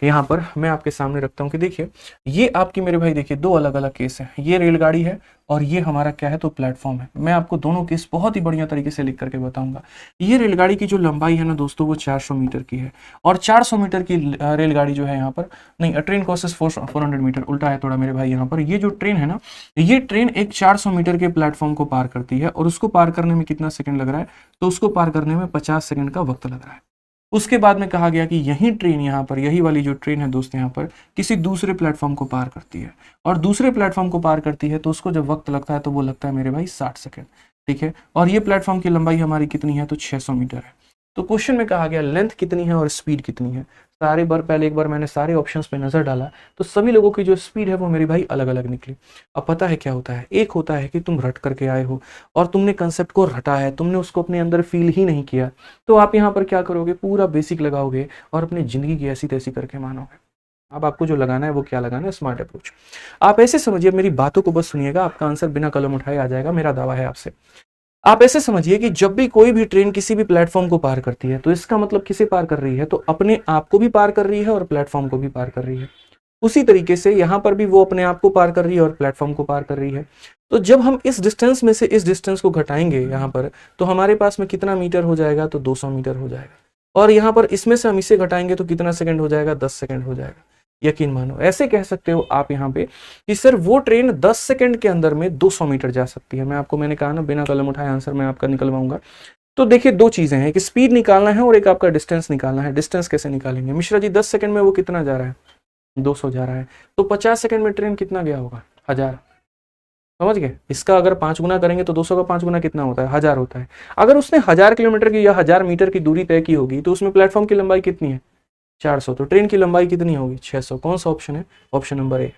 यहाँ पर मैं आपके सामने रखता हूँ कि देखिए ये आपकी मेरे भाई देखिए दो अलग अलग केस है, ये रेलगाड़ी है और ये हमारा क्या है तो प्लेटफॉर्म है। मैं आपको दोनों केस बहुत ही बढ़िया तरीके से लिख करके बताऊंगा। ये रेलगाड़ी की जो लंबाई है ना दोस्तों वो 400 मीटर की है और 400 मीटर की रेलगाड़ी जो है यहाँ पर नहीं, ट्रेन क्रॉसेस 400 मीटर, उल्टा है थोड़ा मेरे भाई। यहाँ पर ये जो ट्रेन है ना, ये ट्रेन एक 400 मीटर के प्लेटफॉर्म को पार करती है और उसको पार करने में कितना सेकंड लग रहा है, तो उसको पार करने में 50 सेकंड का वक्त लग रहा है। उसके बाद में कहा गया कि यही ट्रेन यहाँ पर, यही वाली जो ट्रेन है दोस्त यहाँ पर किसी दूसरे प्लेटफॉर्म को पार करती है और दूसरे प्लेटफॉर्म को पार करती है तो उसको जब वक्त लगता है तो वो लगता है मेरे भाई 60 सेकंड, ठीक है। और ये प्लेटफॉर्म की लंबाई हमारी कितनी है तो 600 मीटर है। तो क्वेश्चन में कहा गया लेंथ कितनी है और स्पीड कितनी है। सारे बार पहले एक बार मैंने सारे ऑप्शंस पे नजर डाला तो सभी लोगों की जो स्पीड है वो मेरी भाई अलग अलग निकली। अब पता है क्या होता है, एक होता है कि तुम रट करके आए हो और तुमने कंसेप्ट को रटा है, तुमने उसको अपने अंदर फील ही नहीं किया, तो आप यहाँ पर क्या करोगे, पूरा बेसिक लगाओगे और अपनी जिंदगी की ऐसी तैसी करके मानोगे। अब आपको जो लगाना है वो क्या लगाना है, स्मार्ट अप्रोच। आप ऐसे समझिए, मेरी बातों को बस सुनिएगा, आपका आंसर बिना कलम उठाए आ जाएगा, मेरा दावा है आपसे। आप ऐसे समझिए कि जब भी कोई भी ट्रेन किसी भी प्लेटफॉर्म को पार करती है तो इसका मतलब किसे पार कर रही है, तो अपने आप को भी पार कर रही है और प्लेटफॉर्म को भी पार कर रही है। उसी तरीके से यहां पर भी वो अपने आप को पार कर रही है और प्लेटफॉर्म को पार कर रही है। तो जब हम इस डिस्टेंस में से इस डिस्टेंस को घटाएंगे यहां पर, तो हमारे पास में कितना मीटर हो जाएगा, तो 200 मीटर हो जाएगा। और यहां पर इसमें से हम इसे घटाएंगे तो कितना सेकंड हो जाएगा, 10 सेकंड हो जाएगा। यकीन मानो, ऐसे कह सकते हो आप यहाँ पे कि सर वो ट्रेन 10 सेकंड के अंदर में 200 मीटर जा सकती है। मैंने कहा ना बिना कलम उठाए आंसर मैं आपका निकलवाऊंगा। तो देखिए दो चीजें हैं, एक स्पीड निकालना है और एक आपका डिस्टेंस निकालना है। डिस्टेंस कैसे निकालेंगे मिश्रा जी, 10 सेकंड में वो कितना जा रहा है, 200 जा रहा है, तो 50 सेकंड में ट्रेन कितना गया होगा, 1000। समझ गए, इसका अगर 5 गुना करेंगे तो 200 का 5 गुना कितना होता है, 1000 होता है। अगर उसने 1000 किलोमीटर की या 1000 मीटर की दूरी तय की होगी तो उसमें प्लेटफॉर्म की लंबाई कितनी है, 400, तो ट्रेन की लंबाई कितनी होगी, 600। कौन सा ऑप्शन है, ऑप्शन नंबर ए।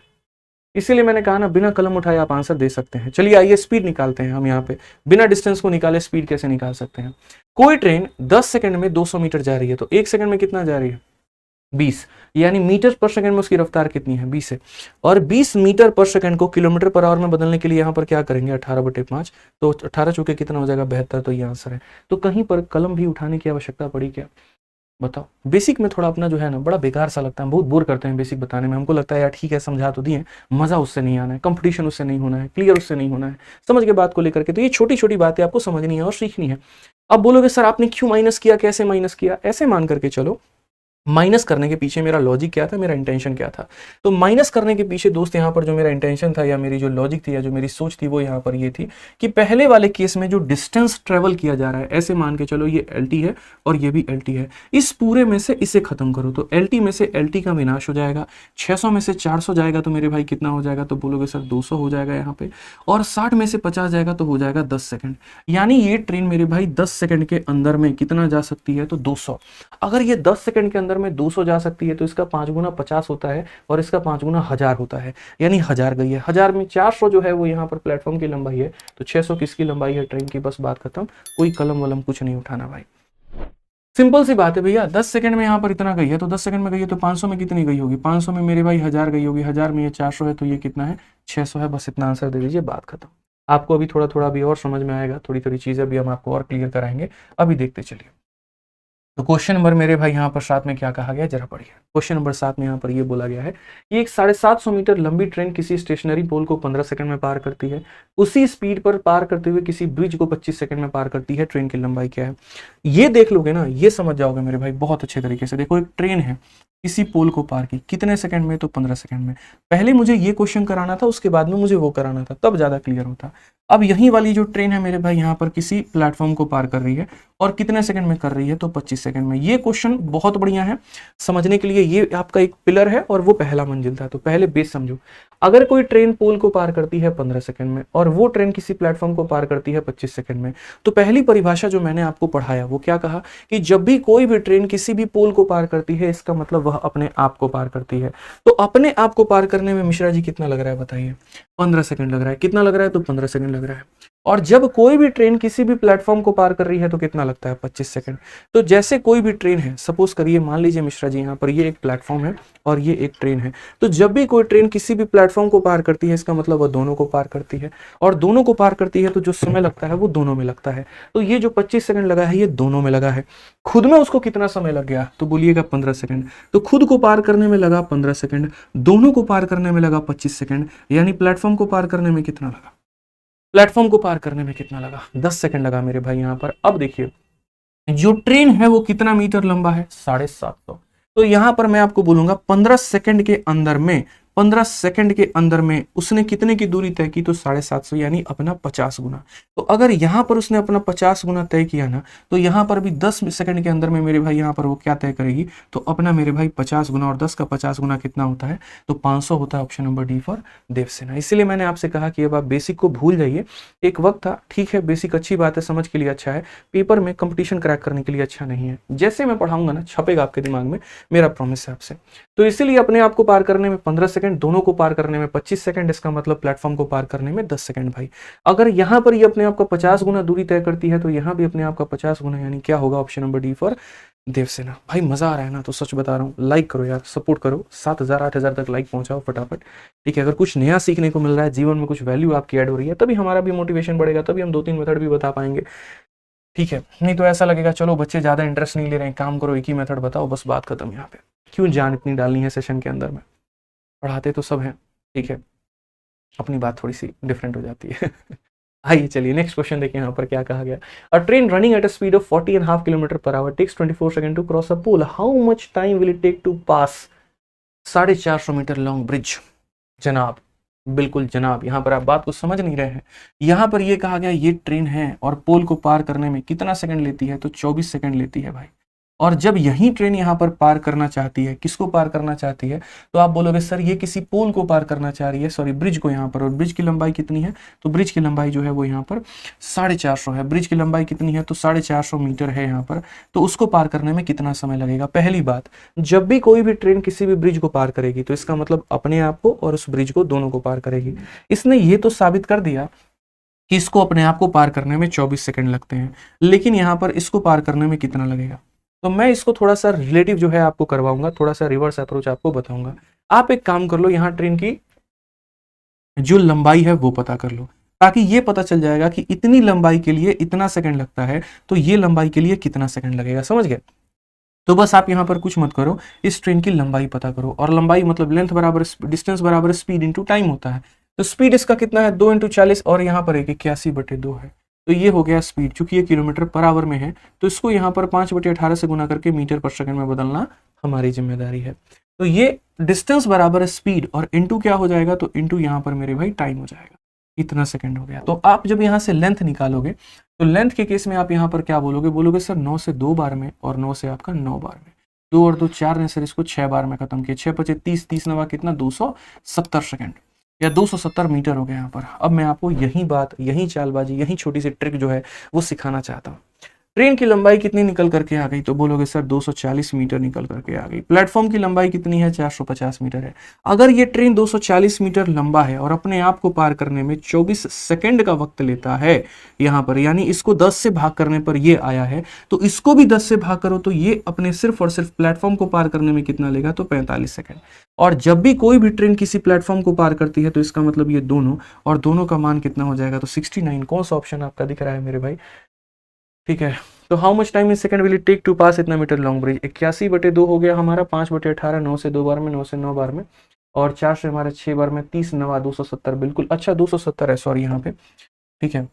इसीलिए मैंने कहा ना बिना कलम उठाए आप आंसर दे सकते हैं। चलिए आइए स्पीड निकालते हैं हम यहाँ पे, बिना डिस्टेंस को निकाले स्पीड कैसे निकाल सकते हैं। कोई ट्रेन 10 सेकंड में 200 मीटर जा रही है तो 1 सेकंड में कितना जा रही है, 20, यानी मीटर पर सेकंड में उसकी रफ्तार कितनी है, 20 है। और 20 मीटर पर सेकंड को किलोमीटर पर आवर में बदलने के लिए यहाँ पर क्या करेंगे, 18/5, तो 18 चौके कितना हो जाएगा, 72, तो ये आंसर है। तो कहीं पर कलम भी उठाने की आवश्यकता पड़ी क्या, बताओ। बेसिक में थोड़ा अपना जो है ना बड़ा बेकार सा लगता है, बहुत बोर करते हैं बेसिक बताने में। हमको लगता है यार ठीक है समझा तो दिए, मजा उससे नहीं आना है, कंपटीशन उससे नहीं होना है, क्लियर उससे नहीं होना है, समझ के बात को लेकर के। तो ये छोटी छोटी बातें आपको समझनी है और सीखनी है। अब बोलोगे सर आपने क्यों माइनस किया, कैसे माइनस किया, ऐसे मान करके चलो माइनस करने के पीछे मेरा लॉजिक क्या था, मेरा इंटेंशन क्या था। तो माइनस करने के पीछे दोस्त यहाँ पर जो मेरा इंटेंशन था या मेरी जो लॉजिक थी या जो मेरी सोच थी वो यहाँ पर ये थी कि पहले वाले केस में जो डिस्टेंस ट्रेवल किया जा रहा है, ऐसे मान के चलो ये LT है और ये भी LT है, इस पूरे में से इसे खत्म करो तो LT में से LT का विनाश हो जाएगा, 600 में से 400 जाएगा तो मेरे भाई कितना हो जाएगा, तो बोलोगे सर 200 हो जाएगा यहाँ पे, और 60 में से 50 जाएगा तो हो जाएगा 10 सेकंड। यानी ये ट्रेन मेरे भाई 10 सेकंड के अंदर में कितना जा सकती है, तो 200। अगर ये 10 सेकंड के अंदर में 200 जा सकती है तो इसका 5 गुना 50 होता है और इसका 5 गुना 1000 होता है, यानी 1000 गई है। 1000 में 400 जो है वो यहाँ पर प्लेटफॉर्म की लंबाई है, तो 600 किसकी लंबाई है, ट्रेन की। बस बात खत्म, कोई कलम वलम कुछ नहीं उठाना भाई, सिंपल सी बात है भैया। 10 सेकंड में यहाँ पर इतना गई है तो 10 सेकंड में गई है तो 500 में कितनी गई होगी, 500 में मेरे भाई 1000 गई होगी, 1000 में ये 400 है तो ये कितना है, 600 है। बस इतना आंसर दे दीजिए, बात खत्म। आपको अभी थोड़ा थोड़ा भी और समझ में आएगा, थोड़ी थोड़ी चीजें भी हम आपको और क्लियर कराएंगे, अभी देखते चलिए। तो क्वेश्चन नंबर मेरे भाई यहाँ पर 7 में क्या कहा गया, जरा पढ़िए। क्वेश्चन नंबर 7 में यहाँ पर ये बोला गया है कि एक 750 मीटर लंबी ट्रेन किसी स्टेशनरी पोल को 15 सेकंड में पार करती है, उसी स्पीड पर पार करते हुए किसी ब्रिज को 25 सेकंड में पार करती है, ट्रेन की लंबाई क्या है। ये देख लोगे ना, ये समझ जाओगे मेरे भाई बहुत अच्छे तरीके से। देखो एक ट्रेन है, किसी पोल को पार की, कितने सेकंड में, तो 15 सेकंड में। पहले मुझे ये क्वेश्चन कराना था, उसके बाद में मुझे वो कराना था, तब ज्यादा क्लियर होता। अब यही वाली जो ट्रेन है मेरे भाई यहाँ पर किसी प्लेटफॉर्म को पार कर रही है और कितने सेकंड में कर रही है, तो 25 सेकंड में। ये क्वेश्चन बहुत बढ़िया है समझने के लिए, ये आपका एक पिलर है और वो पहला मंजिल था। तो पहले बेस समझो, अगर कोई ट्रेन पोल को पार करती है 15 सेकंड में और वो ट्रेन किसी प्लेटफॉर्म को पार करती है 25 सेकंड में, तो पहली परिभाषा जो मैंने आपको पढ़ाया वो क्या कहा कि जब भी कोई भी ट्रेन किसी भी पोल को पार करती है इसका मतलब वह अपने आप को पार करती है। तो अपने आप को पार करने में मिश्रा जी कितना लग रहा है बताइए, 15 सेकंड लग रहा है। कितना लग रहा है, तो 15 सेकंड लग रहा है। और जब कोई भी ट्रेन किसी भी प्लेटफॉर्म को पार कर रही है तो कितना लगता है 25 सेकंड। तो जैसे कोई भी ट्रेन है, सपोज करिए मान लीजिए मिश्रा जी यहाँ पर ये एक प्लेटफॉर्म है और ये एक ट्रेन है, तो जब भी कोई ट्रेन किसी भी प्लेटफॉर्म को पार करती है इसका मतलब वो दोनों को पार करती है, और दोनों को पार करती है तो जो समय लगता है वो दोनों में लगता है। तो ये जो 25 सेकंड लगा है ये दोनों में लगा है। खुद में उसको कितना समय लग गया तो बोलिएगा 15 सेकंड। तो खुद को पार करने में लगा 15 सेकंड, दोनों को पार करने में लगा 25 सेकंड, यानी प्लेटफॉर्म को पार करने में कितना लगा, प्लेटफॉर्म को पार करने में कितना लगा, 10 सेकंड लगा मेरे भाई यहाँ पर। अब देखिए जो ट्रेन है वो कितना मीटर लंबा है, 750। तो यहां पर मैं आपको बोलूंगा 15 सेकंड के अंदर में, 15 सेकंड के अंदर में उसने कितने की दूरी तय की, तो 750 यानी अपना 50 गुना। तो अगर यहां पर उसने अपना 50 गुना तय किया ना, तो यहां पर भी 10 सेकंड के अंदर में मेरे भाई यहां पर वो क्या तय करेगी, तो अपना मेरे भाई 50 गुना, और 10 का 50 गुना कितना होता है, तो 500 होता है। Option number D for Devsena. इसलिए मैंने आपसे कहा कि अब आप बेसिक को भूल जाइए। एक वक्त था, ठीक है बेसिक अच्छी बात है, समझ के लिए अच्छा है, पेपर में कंपटीशन क्रैक करने के लिए अच्छा नहीं है। जैसे मैं पढ़ाऊंगा ना छपेगा आपके दिमाग में, मेरा प्रॉमिस है आपसे। तो इसीलिए अपने आप को पार करने में 15 सेकंड, दोनों को पार करने में 25 सेकंड, इसका मतलब प्लेटफॉर्म को पार करने में 10 सेकंड भाई। अगर यहां पर ये अपने आप का 50 गुना दूरी तय करती है तो यहां भी अपने आप का 50 गुना, यानी क्या होगा, option number D for Devsena. भाई मजा आ रहा है ना, तो सच बता रहा हूँ, लाइक करो यार, सपोर्ट करो, 7,000 8,000 तक लाइक पहुंचाओ फटाफट, ठीक है। अगर कुछ नया सीखने को मिल रहा है, जीवन में कुछ वैल्यू आपकी ऐड हो रही है, तभी हमारा भी मोटिवेशन बढ़ेगा, तभी हम 2-3 मेथड भी बता पाएंगे, ठीक है। नहीं तो ऐसा लगेगा चलो बच्चे ज्यादा इंटरेस्ट नहीं ले रहे हैं, काम करो एक ही मेथड बताओ, बस बात खत्म। यहाँ पे क्यों जान इतनी डालनी है सेशन के अंदर में, पढ़ाते तो सब हैं, ठीक है, अपनी बात थोड़ी सी डिफरेंट हो जाती है। आइए चलिए नेक्स्ट क्वेश्चन देखिए यहाँ पर क्या कहा गया। A train running at a speed of 40.5 kilometre per hour takes 24 second to cross a pole, how much time will it take to pass 450 metre long bridge. जनाब, बिल्कुल जनाब, यहाँ पर आप बात को समझ नहीं रहे हैं। यहाँ पर ये कहा गया ये ट्रेन है और पोल को पार करने में कितना सेकंड लेती है, तो 24 सेकंड लेती है भाई। और जब यही ट्रेन यहाँ पर पार करना चाहती है, किसको पार करना चाहती है, तो आप बोलोगे सर ये किसी पोल को पार करना चाह रही है, सॉरी ब्रिज को यहाँ पर, और ब्रिज की लंबाई कितनी है, तो ब्रिज की लंबाई जो है वो यहाँ पर 450 है। ब्रिज की लंबाई कितनी है, तो 450 मीटर है यहाँ पर। तो उसको पार करने में कितना समय लगेगा। पहली बात, जब भी कोई भी ट्रेन किसी भी ब्रिज को पार करेगी तो इसका मतलब अपने आप को और उस ब्रिज को दोनों को पार करेगी। इसने ये तो साबित कर दिया कि इसको अपने आप को पार करने में 24 सेकंड लगते हैं, लेकिन यहाँ पर इसको पार करने में कितना लगेगा। तो मैं इसको थोड़ा सा रिलेटिव जो है आपको करवाऊंगा, थोड़ा सा रिवर्स अप्रोच आपको बताऊंगा। आप एक काम कर लो, यहाँ ट्रेन की जो लंबाई है वो पता कर लो, ताकि ये पता चल जाएगा कि इतनी लंबाई के लिए इतना सेकंड लगता है, तो ये लंबाई के लिए कितना सेकंड लगेगा, समझ गए। तो बस आप यहाँ पर कुछ मत करो, इस ट्रेन की लंबाई पता करो, और लंबाई मतलब लेंथ बराबर डिस्टेंस बराबर स्पीड इंटू टाइम होता है। तो स्पीड इसका कितना है, 2 × 40, और यहाँ पर 81/2 है। तो ये हो गया स्पीड, चूंकि ये किलोमीटर पर आवर में है तो इसको यहाँ पर 5/18 से गुना करके मीटर पर सेकंड में बदलना हमारी जिम्मेदारी है। तो ये डिस्टेंस बराबर स्पीड और इंटू क्या हो जाएगा, तो इंटू यहाँ पर मेरे भाई टाइम हो जाएगा, इतना सेकंड हो गया। तो आप जब यहाँ से लेंथ निकालोगे तो लेंथ के केस में आप यहाँ पर क्या बोलोगे, बोलोगे सर 9 से 2 बार में, और 9 से आपका 9 बार में, 2 और 2 4 ने सर इसको 6 बार में खत्म किया, 6 × 5 = 30, 30 9 कितना 270 सेकंड या 270 मीटर हो गया यहाँ पर। अब मैं आपको यही बात, यही चालबाजी, यही छोटी सी ट्रिक जो है वो सिखाना चाहता हूँ। ट्रेन की लंबाई कितनी निकल करके आ गई, तो बोलोगे सर 240 मीटर निकल करके आ गई। प्लेटफॉर्म की लंबाई कितनी है, 450 मीटर है। अगर ये ट्रेन 240 मीटर लंबा है और अपने आप को पार करने में 24 सेकंड का वक्त लेता है यहाँ पर, यानी इसको 10 से भाग करने पर ये आया है, तो इसको भी 10 से भाग करो तो ये अपने सिर्फ और सिर्फ प्लेटफॉर्म को पार करने में कितना लेगा, तो 45 सेकंड। और जब भी कोई भी ट्रेन किसी प्लेटफॉर्म को पार करती है तो इसका मतलब ये दोनों, और दोनों का मान कितना हो जाएगा, तो 69। कौन सा ऑप्शन आपका दिख रहा है मेरे भाई, ठीक है। तो how much time in second will it take to pass इतना मीटर लॉन्ग ब्रिज। 81/2 हो गया हमारा, 5/18, 9 से 2 बार में, 9 से 9 बार में, और 4 से हमारे 6 बार में, 30 9 270, बिल्कुल, अच्छा 270 है, सॉरी यहाँ पे, ठीक है।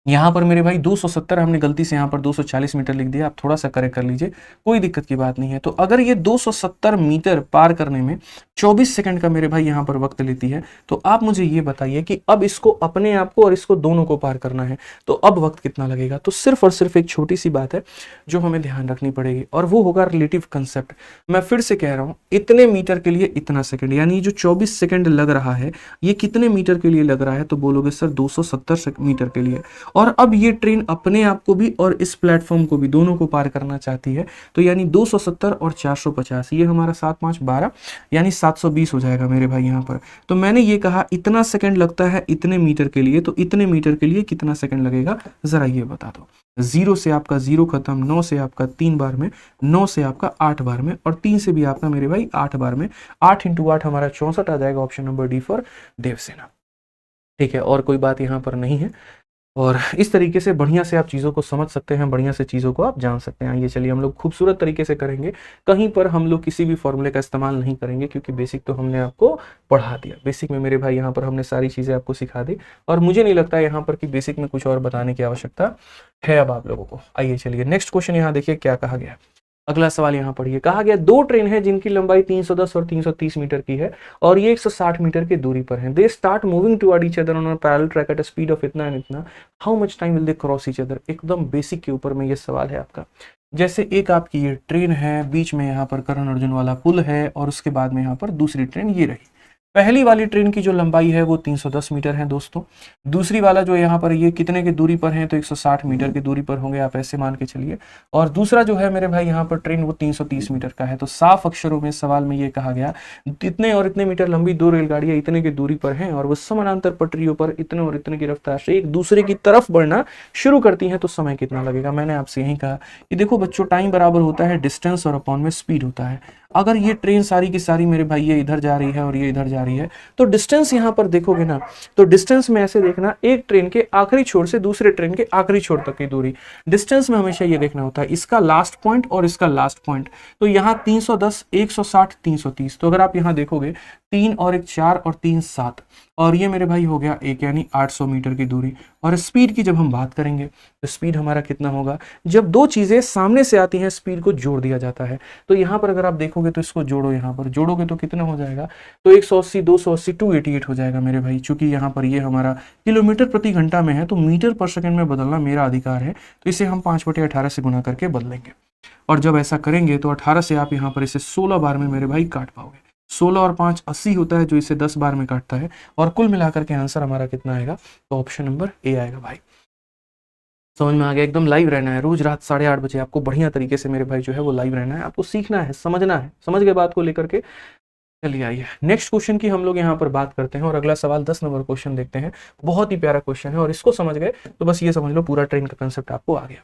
यहाँ पर मेरे भाई 270, हमने गलती से यहाँ पर 240 मीटर लिख दिया, आप थोड़ा सा करेक्ट कर लीजिए, कोई दिक्कत की बात नहीं है। तो अगर ये 270 मीटर पार करने में 24 सेकंड का मेरे भाई यहाँ पर वक्त लेती है, तो आप मुझे ये बताइए कि अब इसको अपने आप को और इसको दोनों को पार करना है, तो अब वक्त कितना लगेगा। तो सिर्फ और सिर्फ एक छोटी सी बात है जो हमें ध्यान रखनी पड़ेगी, और वो होगा रिलेटिव कंसेप्ट। मैं फिर से कह रहा हूँ, इतने मीटर के लिए इतना सेकंड, यानी जो 24 सेकंड लग रहा है ये कितने मीटर के लिए लग रहा है, तो बोलोगे सर 270 मीटर के लिए। और अब ये ट्रेन अपने आप को भी और इस प्लेटफॉर्म को भी दोनों को पार करना चाहती है। तो यानी 270 और 450, ये हमारा 7 5 12 यानी 720 हो जाएगा मेरे भाई यहाँ पर। तो मैंने ये कहा इतना सेकंड लगता है इतने मीटर के लिए, तो इतने मीटर के लिए कितना सेकंड लगेगा जरा ये बता दो। 0 से आपका 0 खत्म, 9 से आपका 3 बार में, 9 से आपका 8 बार में, और 3 से भी आपका मेरे भाई 8 बार में। 8 × 8 हमारा 64 आ जाएगा। Option number D for Devsena. ठीक है, और कोई बात यहाँ पर नहीं है। और इस तरीके से बढ़िया से आप चीज़ों को समझ सकते हैं, बढ़िया से चीज़ों को आप जान सकते हैं। ये चलिए हम लोग खूबसूरत तरीके से करेंगे। कहीं पर हम लोग किसी भी फॉर्मूले का इस्तेमाल नहीं करेंगे, क्योंकि बेसिक तो हमने आपको पढ़ा दिया। बेसिक में मेरे भाई यहाँ पर हमने सारी चीज़ें आपको सिखा दी, और मुझे नहीं लगता यहाँ पर कि बेसिक में कुछ और बताने की आवश्यकता है अब आप लोगों को। आइए चलिए नेक्स्ट क्वेश्चन यहाँ देखिए क्या कहा गया। अगला सवाल यहाँ पढ़िए। कहा गया दो ट्रेन है जिनकी लंबाई 310 और 330 मीटर की है और ये 160 मीटर की दूरी पर हैं। They start moving toward each other on a parallel track eight a speed of इतना एंड इतना, how much time will they cross each other. एकदम बेसिक के ऊपर में ये सवाल है आपका। जैसे एक आपकी ये ट्रेन है, बीच में यहाँ पर करण अर्जुन वाला पुल है, और उसके बाद में यहाँ पर दूसरी ट्रेन ये रही। पहली वाली ट्रेन की जो लंबाई है वो 310 मीटर है दोस्तों। दूसरी वाला जो यहाँ पर ये कितने की दूरी पर है, तो 160 मीटर की दूरी पर होंगे, आप ऐसे मान के चलिए। और दूसरा जो है मेरे भाई यहाँ पर ट्रेन वो 330 मीटर का है। तो साफ अक्षरों में सवाल में ये कहा गया इतने और इतने मीटर लंबी दो रेलगाड़ियां इतने की दूरी पर हैं और वो समानांतर पटरियों पर इतने और इतने की रफ्तार से एक दूसरे की तरफ बढ़ना शुरू करती हैं, तो समय कितना लगेगा। मैंने आपसे यही कहा कि देखो बच्चों, टाइम बराबर होता है डिस्टेंस और अपॉन में स्पीड होता है। अगर ये ट्रेन सारी की सारी मेरे भाई ये इधर जा रही है और ये इधर जा रही है, तो डिस्टेंस यहाँ पर देखोगे ना, तो डिस्टेंस में ऐसे देखना, एक ट्रेन के आखिरी छोर से दूसरे ट्रेन के आखिरी छोर तक की दूरी। डिस्टेंस में हमेशा ये देखना होता है इसका लास्ट पॉइंट और इसका लास्ट पॉइंट। तो यहाँ 310, 160, 330, तो अगर आप यहाँ देखोगे 3 और 1 4 और 3 7, और ये मेरे भाई हो गया 1 यानी 800 मीटर की दूरी। और स्पीड की जब हम बात करेंगे तो स्पीड हमारा कितना होगा, जब दो चीजें सामने से आती हैं स्पीड को जोड़ दिया जाता है। तो यहाँ पर अगर आप देखोगे तो इसको जोड़ो, यहाँ पर जोड़ोगे तो कितना हो जाएगा, तो 180, 280, 288 हो जाएगा मेरे भाई। चूंकि यहाँ पर ये हमारा किलोमीटर प्रति घंटा में है, तो मीटर पर सेकंड में बदलना मेरा अधिकार है, तो इसे हम 5/18 से गुना करके बदलेंगे। और जब ऐसा करेंगे तो 18 से आप यहाँ पर इसे 16 बार में मेरे भाई काट पाओगे। 16 और 5 80 होता है, जो इसे 10 बार में काटता है, और कुल मिलाकर के आंसर हमारा कितना आएगा, तो ऑप्शन नंबर ए आएगा भाई। समझ में आ गया। एकदम लाइव रहना है, रोज रात 8:30 बजे आपको बढ़िया तरीके से मेरे भाई जो है वो लाइव रहना है, आपको सीखना है, समझना है। समझ गए बात को लेकर के। चलिए आइए नेक्स्ट क्वेश्चन की हम लोग यहाँ पर बात करते हैं, और अगला सवाल 10 नंबर क्वेश्चन देखते हैं। बहुत ही प्यारा क्वेश्चन है, और इसको समझ गए तो बस ये समझ लो पूरा ट्रेन का कंसेप्ट आपको आ गया।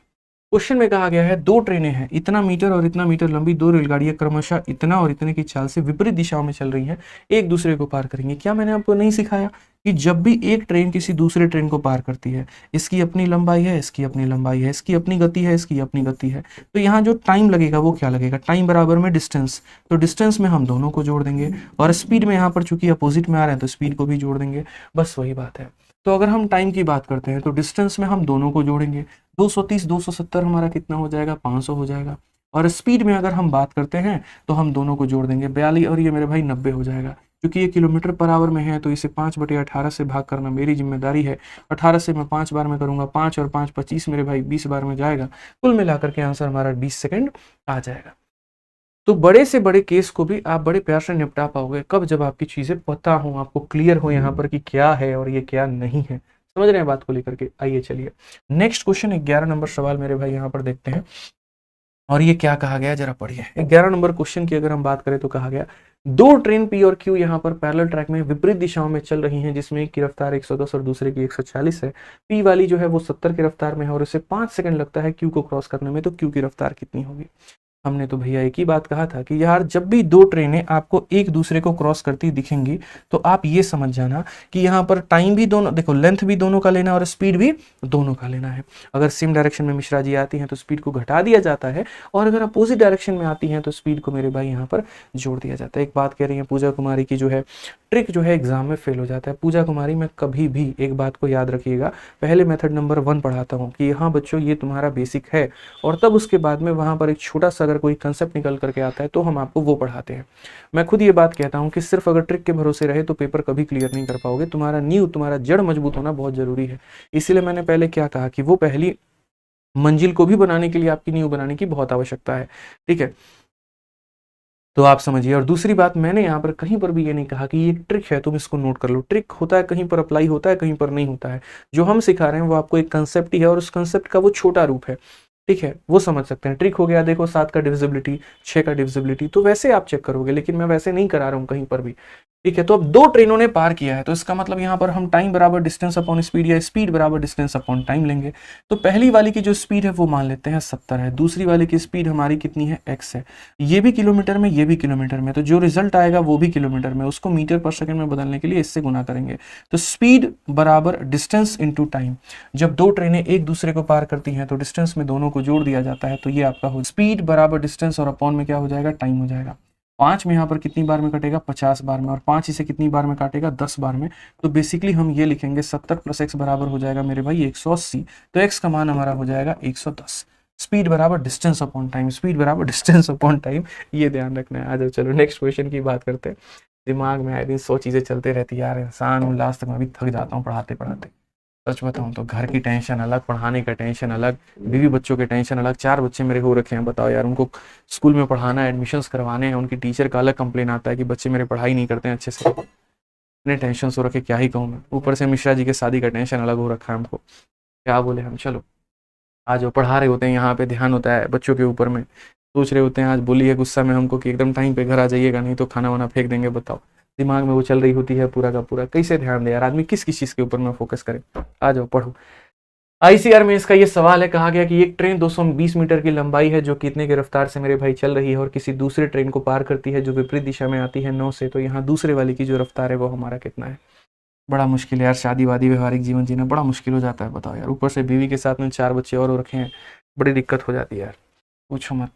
क्वेश्चन में कहा गया है दो ट्रेनें हैं, इतना मीटर और इतना मीटर लंबी दो रेलगाड़ियां क्रमशः इतना और इतने की चाल से विपरीत दिशाओं में चल रही हैं, एक दूसरे को पार करेंगे। क्या मैंने आपको नहीं सिखाया कि जब भी एक ट्रेन किसी दूसरे ट्रेन को पार करती है, इसकी अपनी लंबाई है, इसकी अपनी लंबाई है, इसकी अपनी गति है, इसकी अपनी गति है, तो यहाँ जो टाइम लगेगा वो क्या लगेगा, टाइम बराबर में डिस्टेंस। तो डिस्टेंस में हम दोनों को जोड़ देंगे, और स्पीड में यहाँ पर चूंकि अपोजिट में आ रहे हैं तो स्पीड को भी जोड़ देंगे, बस वही बात है। तो अगर हम टाइम की बात करते हैं तो डिस्टेंस में हम दोनों को जोड़ेंगे, 230, 270 हमारा कितना हो जाएगा, 500 हो जाएगा। और स्पीड में अगर हम बात करते हैं तो हम दोनों को जोड़ देंगे, 42 और ये मेरे भाई 90 हो जाएगा। क्योंकि ये किलोमीटर पर आवर में है तो इसे 5/18 से भाग करना मेरी जिम्मेदारी है। 18 से मैं 5 बार में करूंगा, 5 और 5 25 मेरे भाई 20 बार में जाएगा। कुल मिलाकर के आंसर हमारा 20 सेकंड आ जाएगा। तो बड़े से बड़े केस को भी आप बड़े प्यार से निपटा पाओगे कब, जब आपकी चीजें पता हो, आपको क्लियर हो यहाँ पर कि क्या है और ये क्या नहीं है। समझ रहे हैं बात को लेकर के। आइए चलिए नेक्स्ट क्वेश्चन 11 नंबर सवाल मेरे भाई यहाँ पर देखते हैं, और ये क्या कहा गया जरा पढ़िए। 11 नंबर क्वेश्चन की अगर हम बात करें तो कहा गया दो ट्रेन पी और क्यू यहाँ पर पैरेलल ट्रैक में विपरीत दिशाओं में चल रही हैं, जिसमें एक की रफ्तार 110 और दूसरे की 140 है। पी वाली जो है वो 70 की रफ्तार में है और इसे 5 सेकंड लगता है क्यू को क्रॉस करने में, तो क्यू की रफ्तार कितनी होगी। हमने तो भैया एक ही बात कहा था कि यार जब भी दो ट्रेनें आपको एक दूसरे को क्रॉस करती दिखेंगी तो आप ये समझ जाना कि यहाँ पर टाइम भी दोनों, देखो लेंथ भी दोनों का लेना और स्पीड भी दोनों का लेना है। अगर सेम डायरेक्शन में मिश्रा जी आती हैं तो स्पीड को घटा दिया जाता है, और अगर अपोजिट डायरेक्शन में आती हैं तो स्पीड को मेरे भाई यहाँ पर जोड़ दिया जाता है। एक बात कह रही है पूजा कुमारी की जो है ट्रिक जो है एग्जाम में फेल हो जाता है। पूजा कुमारी में कभी भी एक बात को याद रखिएगा, पहले मेथड नंबर 1 पढ़ाता हूँ कि हाँ बच्चों ये तुम्हारा बेसिक है, और तब उसके बाद में वहां पर एक छोटा सा अगर कोई कंसेप्ट निकल करके आता है तो हम आपको वो पढ़ाते हैं। मैं खुद ये बात कहता हूँ कि सिर्फ अगर ट्रिक के भरोसे रहे तो पेपर कभी क्लियर नहीं कर पाओगे। तुम्हारा नींव, तुम्हारा जड़ मजबूत होना बहुत जरूरी है। इसीलिए मैंने पहले क्या कहा कि वो पहली मंजिल को भी बनाने के लिए आपकी नींव बनाने की बहुत आवश्यकता है। ठीक है, तो आप समझिए। और दूसरी बात, मैंने यहाँ पर कहीं पर भी ये नहीं कहा कि ये ट्रिक है, तुम इसको नोट कर लो। ट्रिक होता है, कहीं पर अप्लाई होता है, कहीं पर नहीं होता है। जो हम सिखा रहे हैं वो आपको एक कंसेप्ट ही है, और उस कंसेप्ट का वो छोटा रूप है, ठीक है, वो समझ सकते हैं। ट्रिक हो गया, देखो 7 का डिविजिबिलिटी, 6 का डिविजिबिलिटी, तो वैसे आप चेक करोगे, लेकिन मैं वैसे नहीं करा रहा हूँ कहीं पर भी, ठीक है। तो अब 2 ट्रेनों ने पार किया है, तो इसका मतलब यहाँ पर हम टाइम बराबर डिस्टेंस अपॉन स्पीड या स्पीड बराबर डिस्टेंस अपॉन टाइम लेंगे। तो पहली वाली की जो स्पीड है वो मान लेते हैं 70 है, दूसरी वाली की स्पीड हमारी कितनी है, x है। ये भी किलोमीटर में, ये भी किलोमीटर में, तो जो रिजल्ट आएगा वो भी किलोमीटर में, उसको मीटर पर सेकंड में बदलने के लिए इससे गुना करेंगे। तो स्पीड बराबर डिस्टेंस इंटू टाइम। जब 2 ट्रेनें एक दूसरे को पार करती हैं तो डिस्टेंस में दोनों को जोड़ दिया जाता है, तो ये आपका हो स्पीड बराबर डिस्टेंस और अपॉन में क्या हो जाएगा, टाइम हो जाएगा। 5 में यहाँ पर कितनी बार में कटेगा, 50 बार में, और 5 इसे कितनी बार में काटेगा, 10 बार में। तो बेसिकली हम ये लिखेंगे 70 + x बराबर हो जाएगा मेरे भाई 180। तो x का मान हमारा हो जाएगा 110। स्पीड बराबर डिस्टेंस अपॉन टाइम, स्पीड बराबर डिस्टेंस अपॉन टाइम, ये ध्यान रखना है। आ जाओ चलो नेक्स्ट क्वेश्चन की बात करते हैं। दिमाग में आए दिन 100 चीजें चलते रहती है यार, इंसान लास्ट तक मैं भी थक जाता हूँ पढ़ाते पढ़ाते। सच बताऊं तो घर की टेंशन अलग, पढ़ाने का टेंशन अलग, बीवी बच्चों के टेंशन अलग। 4 बच्चे मेरे हो रखे हैं, बताओ यार, उनको स्कूल में पढ़ाना है, एडमिशन्स करवाने हैं, उनकी टीचर का अलग कंप्लेन आता है कि बच्चे मेरे पढ़ाई नहीं करते हैं अच्छे से। इतने टेंशन हो रखे, क्या ही कहूँ मैं। ऊपर से मिश्रा जी के शादी का टेंशन अलग हो रखा है हमको, क्या बोले हम। चलो आज वो पढ़ा रहे होते हैं, यहाँ पे ध्यान होता है बच्चों के ऊपर में, सोच रहे होते हैं आज बोली है गुस्सा में हमको कि एकदम टाइम पे घर आ जाइएगा, नहीं तो खाना वाना फेंक देंगे। बताओ, दिमाग में वो चल रही होती है पूरा का पूरा, कैसे ध्यान दे यार आदमी, किस किस चीज के ऊपर में फोकस करे। आ जाओ पढ़ो। आईसीआर में इसका ये सवाल है, कहा गया कि एक ट्रेन 220 मीटर की लंबाई है जो कितने की रफ्तार से मेरे भाई चल रही है, और किसी दूसरे ट्रेन को पार करती है जो विपरीत दिशा में आती है 9 से। तो यहाँ दूसरे वाले की जो रफ्तार है वो हमारा कितना है। बड़ा मुश्किल है यार, शादी वादी व्यवहारिक जीवन जीना बड़ा मुश्किल हो जाता है, बताओ यार। ऊपर से बीवी के साथ में 4 बच्चे और रखे हैं, बड़ी दिक्कत हो जाती है यार, पूछो मत।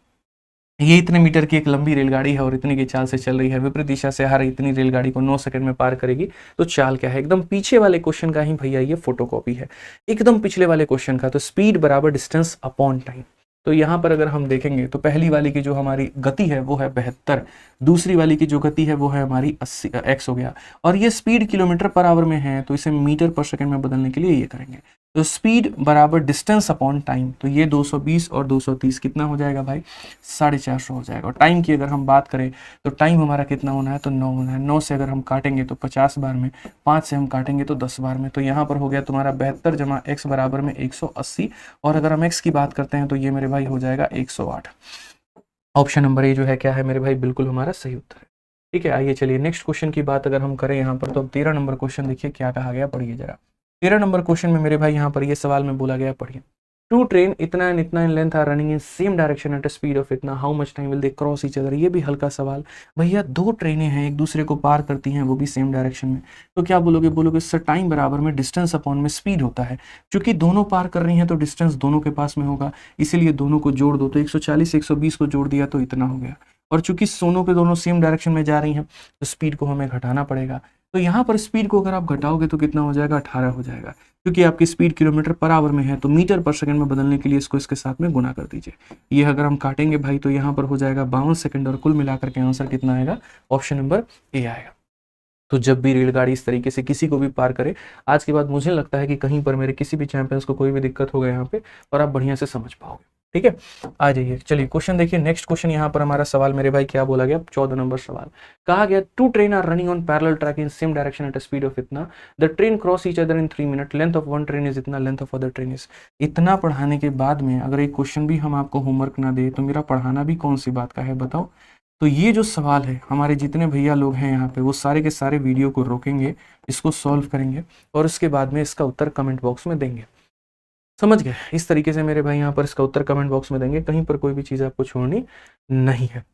ये इतने मीटर की एक लंबी रेलगाड़ी है और इतनी की चाल से चल रही है, विपरीत दिशा से हर इतनी रेलगाड़ी को 9 सेकंड में पार करेगी। तो चाल क्या है, एकदम पीछे वाले क्वेश्चन का ही भैया ये फोटोकॉपी है, एकदम पिछले वाले क्वेश्चन का। तो स्पीड बराबर डिस्टेंस अपॉन टाइम। तो यहाँ पर अगर हम देखेंगे तो पहली वाली की जो हमारी गति है वो है 72, दूसरी वाली की जो गति है वो है हमारी 80 x हो गया, और ये स्पीड किलोमीटर पर आवर में है, तो इसे मीटर पर सेकंड में बदलने के लिए ये करेंगे। तो स्पीड बराबर डिस्टेंस अपॉन टाइम, तो ये 220 और 230 कितना हो जाएगा भाई, 450 हो जाएगा। और टाइम की अगर हम बात करें तो टाइम हमारा कितना होना है, तो 9 होना है। 9 से अगर हम काटेंगे तो 50 बार में, 5 से हम काटेंगे तो 10 बार में। तो यहाँ पर हो गया तुम्हारा 72 जमा x बराबर में 180, और अगर हम x की बात करते हैं तो ये मेरे भाई हो जाएगा 108। ऑप्शन नंबर ए जो है क्या है मेरे भाई, बिल्कुल हमारा सही उत्तर है। ठीक है, आइए चलिए नेक्स्ट क्वेश्चन की बात अगर हम करें यहाँ पर, तो अब 13 नंबर क्वेश्चन देखिए क्या कहा गया, पढ़िए जरा। 13 नंबर क्वेश्चन में मेरे भाई यहाँ पर ये सवाल में बोला गया, पढ़िए। 2 ट्रेन इतना एंड इतना in length are running in same direction at a speed of इतना, how much time will they cross each other. ये भी हल्का सवाल भैया, 2 ट्रेनें हैं एक दूसरे को पार करती हैं वो भी सेम डायरेक्शन में, तो क्या बोलोगे, बोलोगे सर टाइम बराबर में डिस्टेंस अपॉन में स्पीड होता है। क्योंकि दोनों पार कर रही हैं तो डिस्टेंस दोनों के पास में होगा, इसीलिए दोनों को जोड़ दो। तो 140 120 को जोड़ दिया तो इतना हो गया, और चूंकि दोनों के दोनों सेम डायरेक्शन में जा रही हैं तो स्पीड को हमें घटाना पड़ेगा। तो यहाँ पर स्पीड को अगर आप घटाओगे तो कितना हो जाएगा, 18 हो जाएगा। क्योंकि आपकी स्पीड किलोमीटर पर आवर में है तो मीटर पर सेकंड में बदलने के लिए इसको इसके साथ में गुना कर दीजिए। ये अगर हम काटेंगे भाई तो यहाँ पर हो जाएगा 52 सेकंड, और कुल मिलाकर के आंसर कितना आएगा, ऑप्शन नंबर ए आएगा। तो जब भी रेलगाड़ी इस तरीके से किसी को भी पार करे, आज के बाद मुझे लगता है कि कहीं पर मेरे किसी भी चैंपियंस को कोई भी दिक्कत होगा यहाँ पे, और आप बढ़िया से समझ पाओगे। ठीक है, आ जाइए चलिए क्वेश्चन देखिए। नेक्स्ट क्वेश्चन यहाँ पर हमारा सवाल मेरे भाई क्या बोला गया, 14 नंबर सवाल। कहा गया 2 train are running on parallel track in same direction at a speed of इतना, the train cross each other in 3 minute, length of one train is इतना, length of other train is. इतना पढ़ाने के बाद में अगर एक क्वेश्चन भी हम आपको होमवर्क ना दे तो मेरा पढ़ाना भी कौन सी बात का है, बताओ। तो ये जो सवाल है, हमारे जितने भैया लोग हैं यहाँ पे वो सारे के सारे वीडियो को रोकेंगे, इसको सॉल्व करेंगे, और उसके बाद में इसका उत्तर कमेंट बॉक्स में देंगे। समझ गए, इस तरीके से मेरे भाई यहाँ पर इसका उत्तर कमेंट बॉक्स में देंगे, कहीं पर कोई भी चीज़ आपको छोड़नी नहीं है।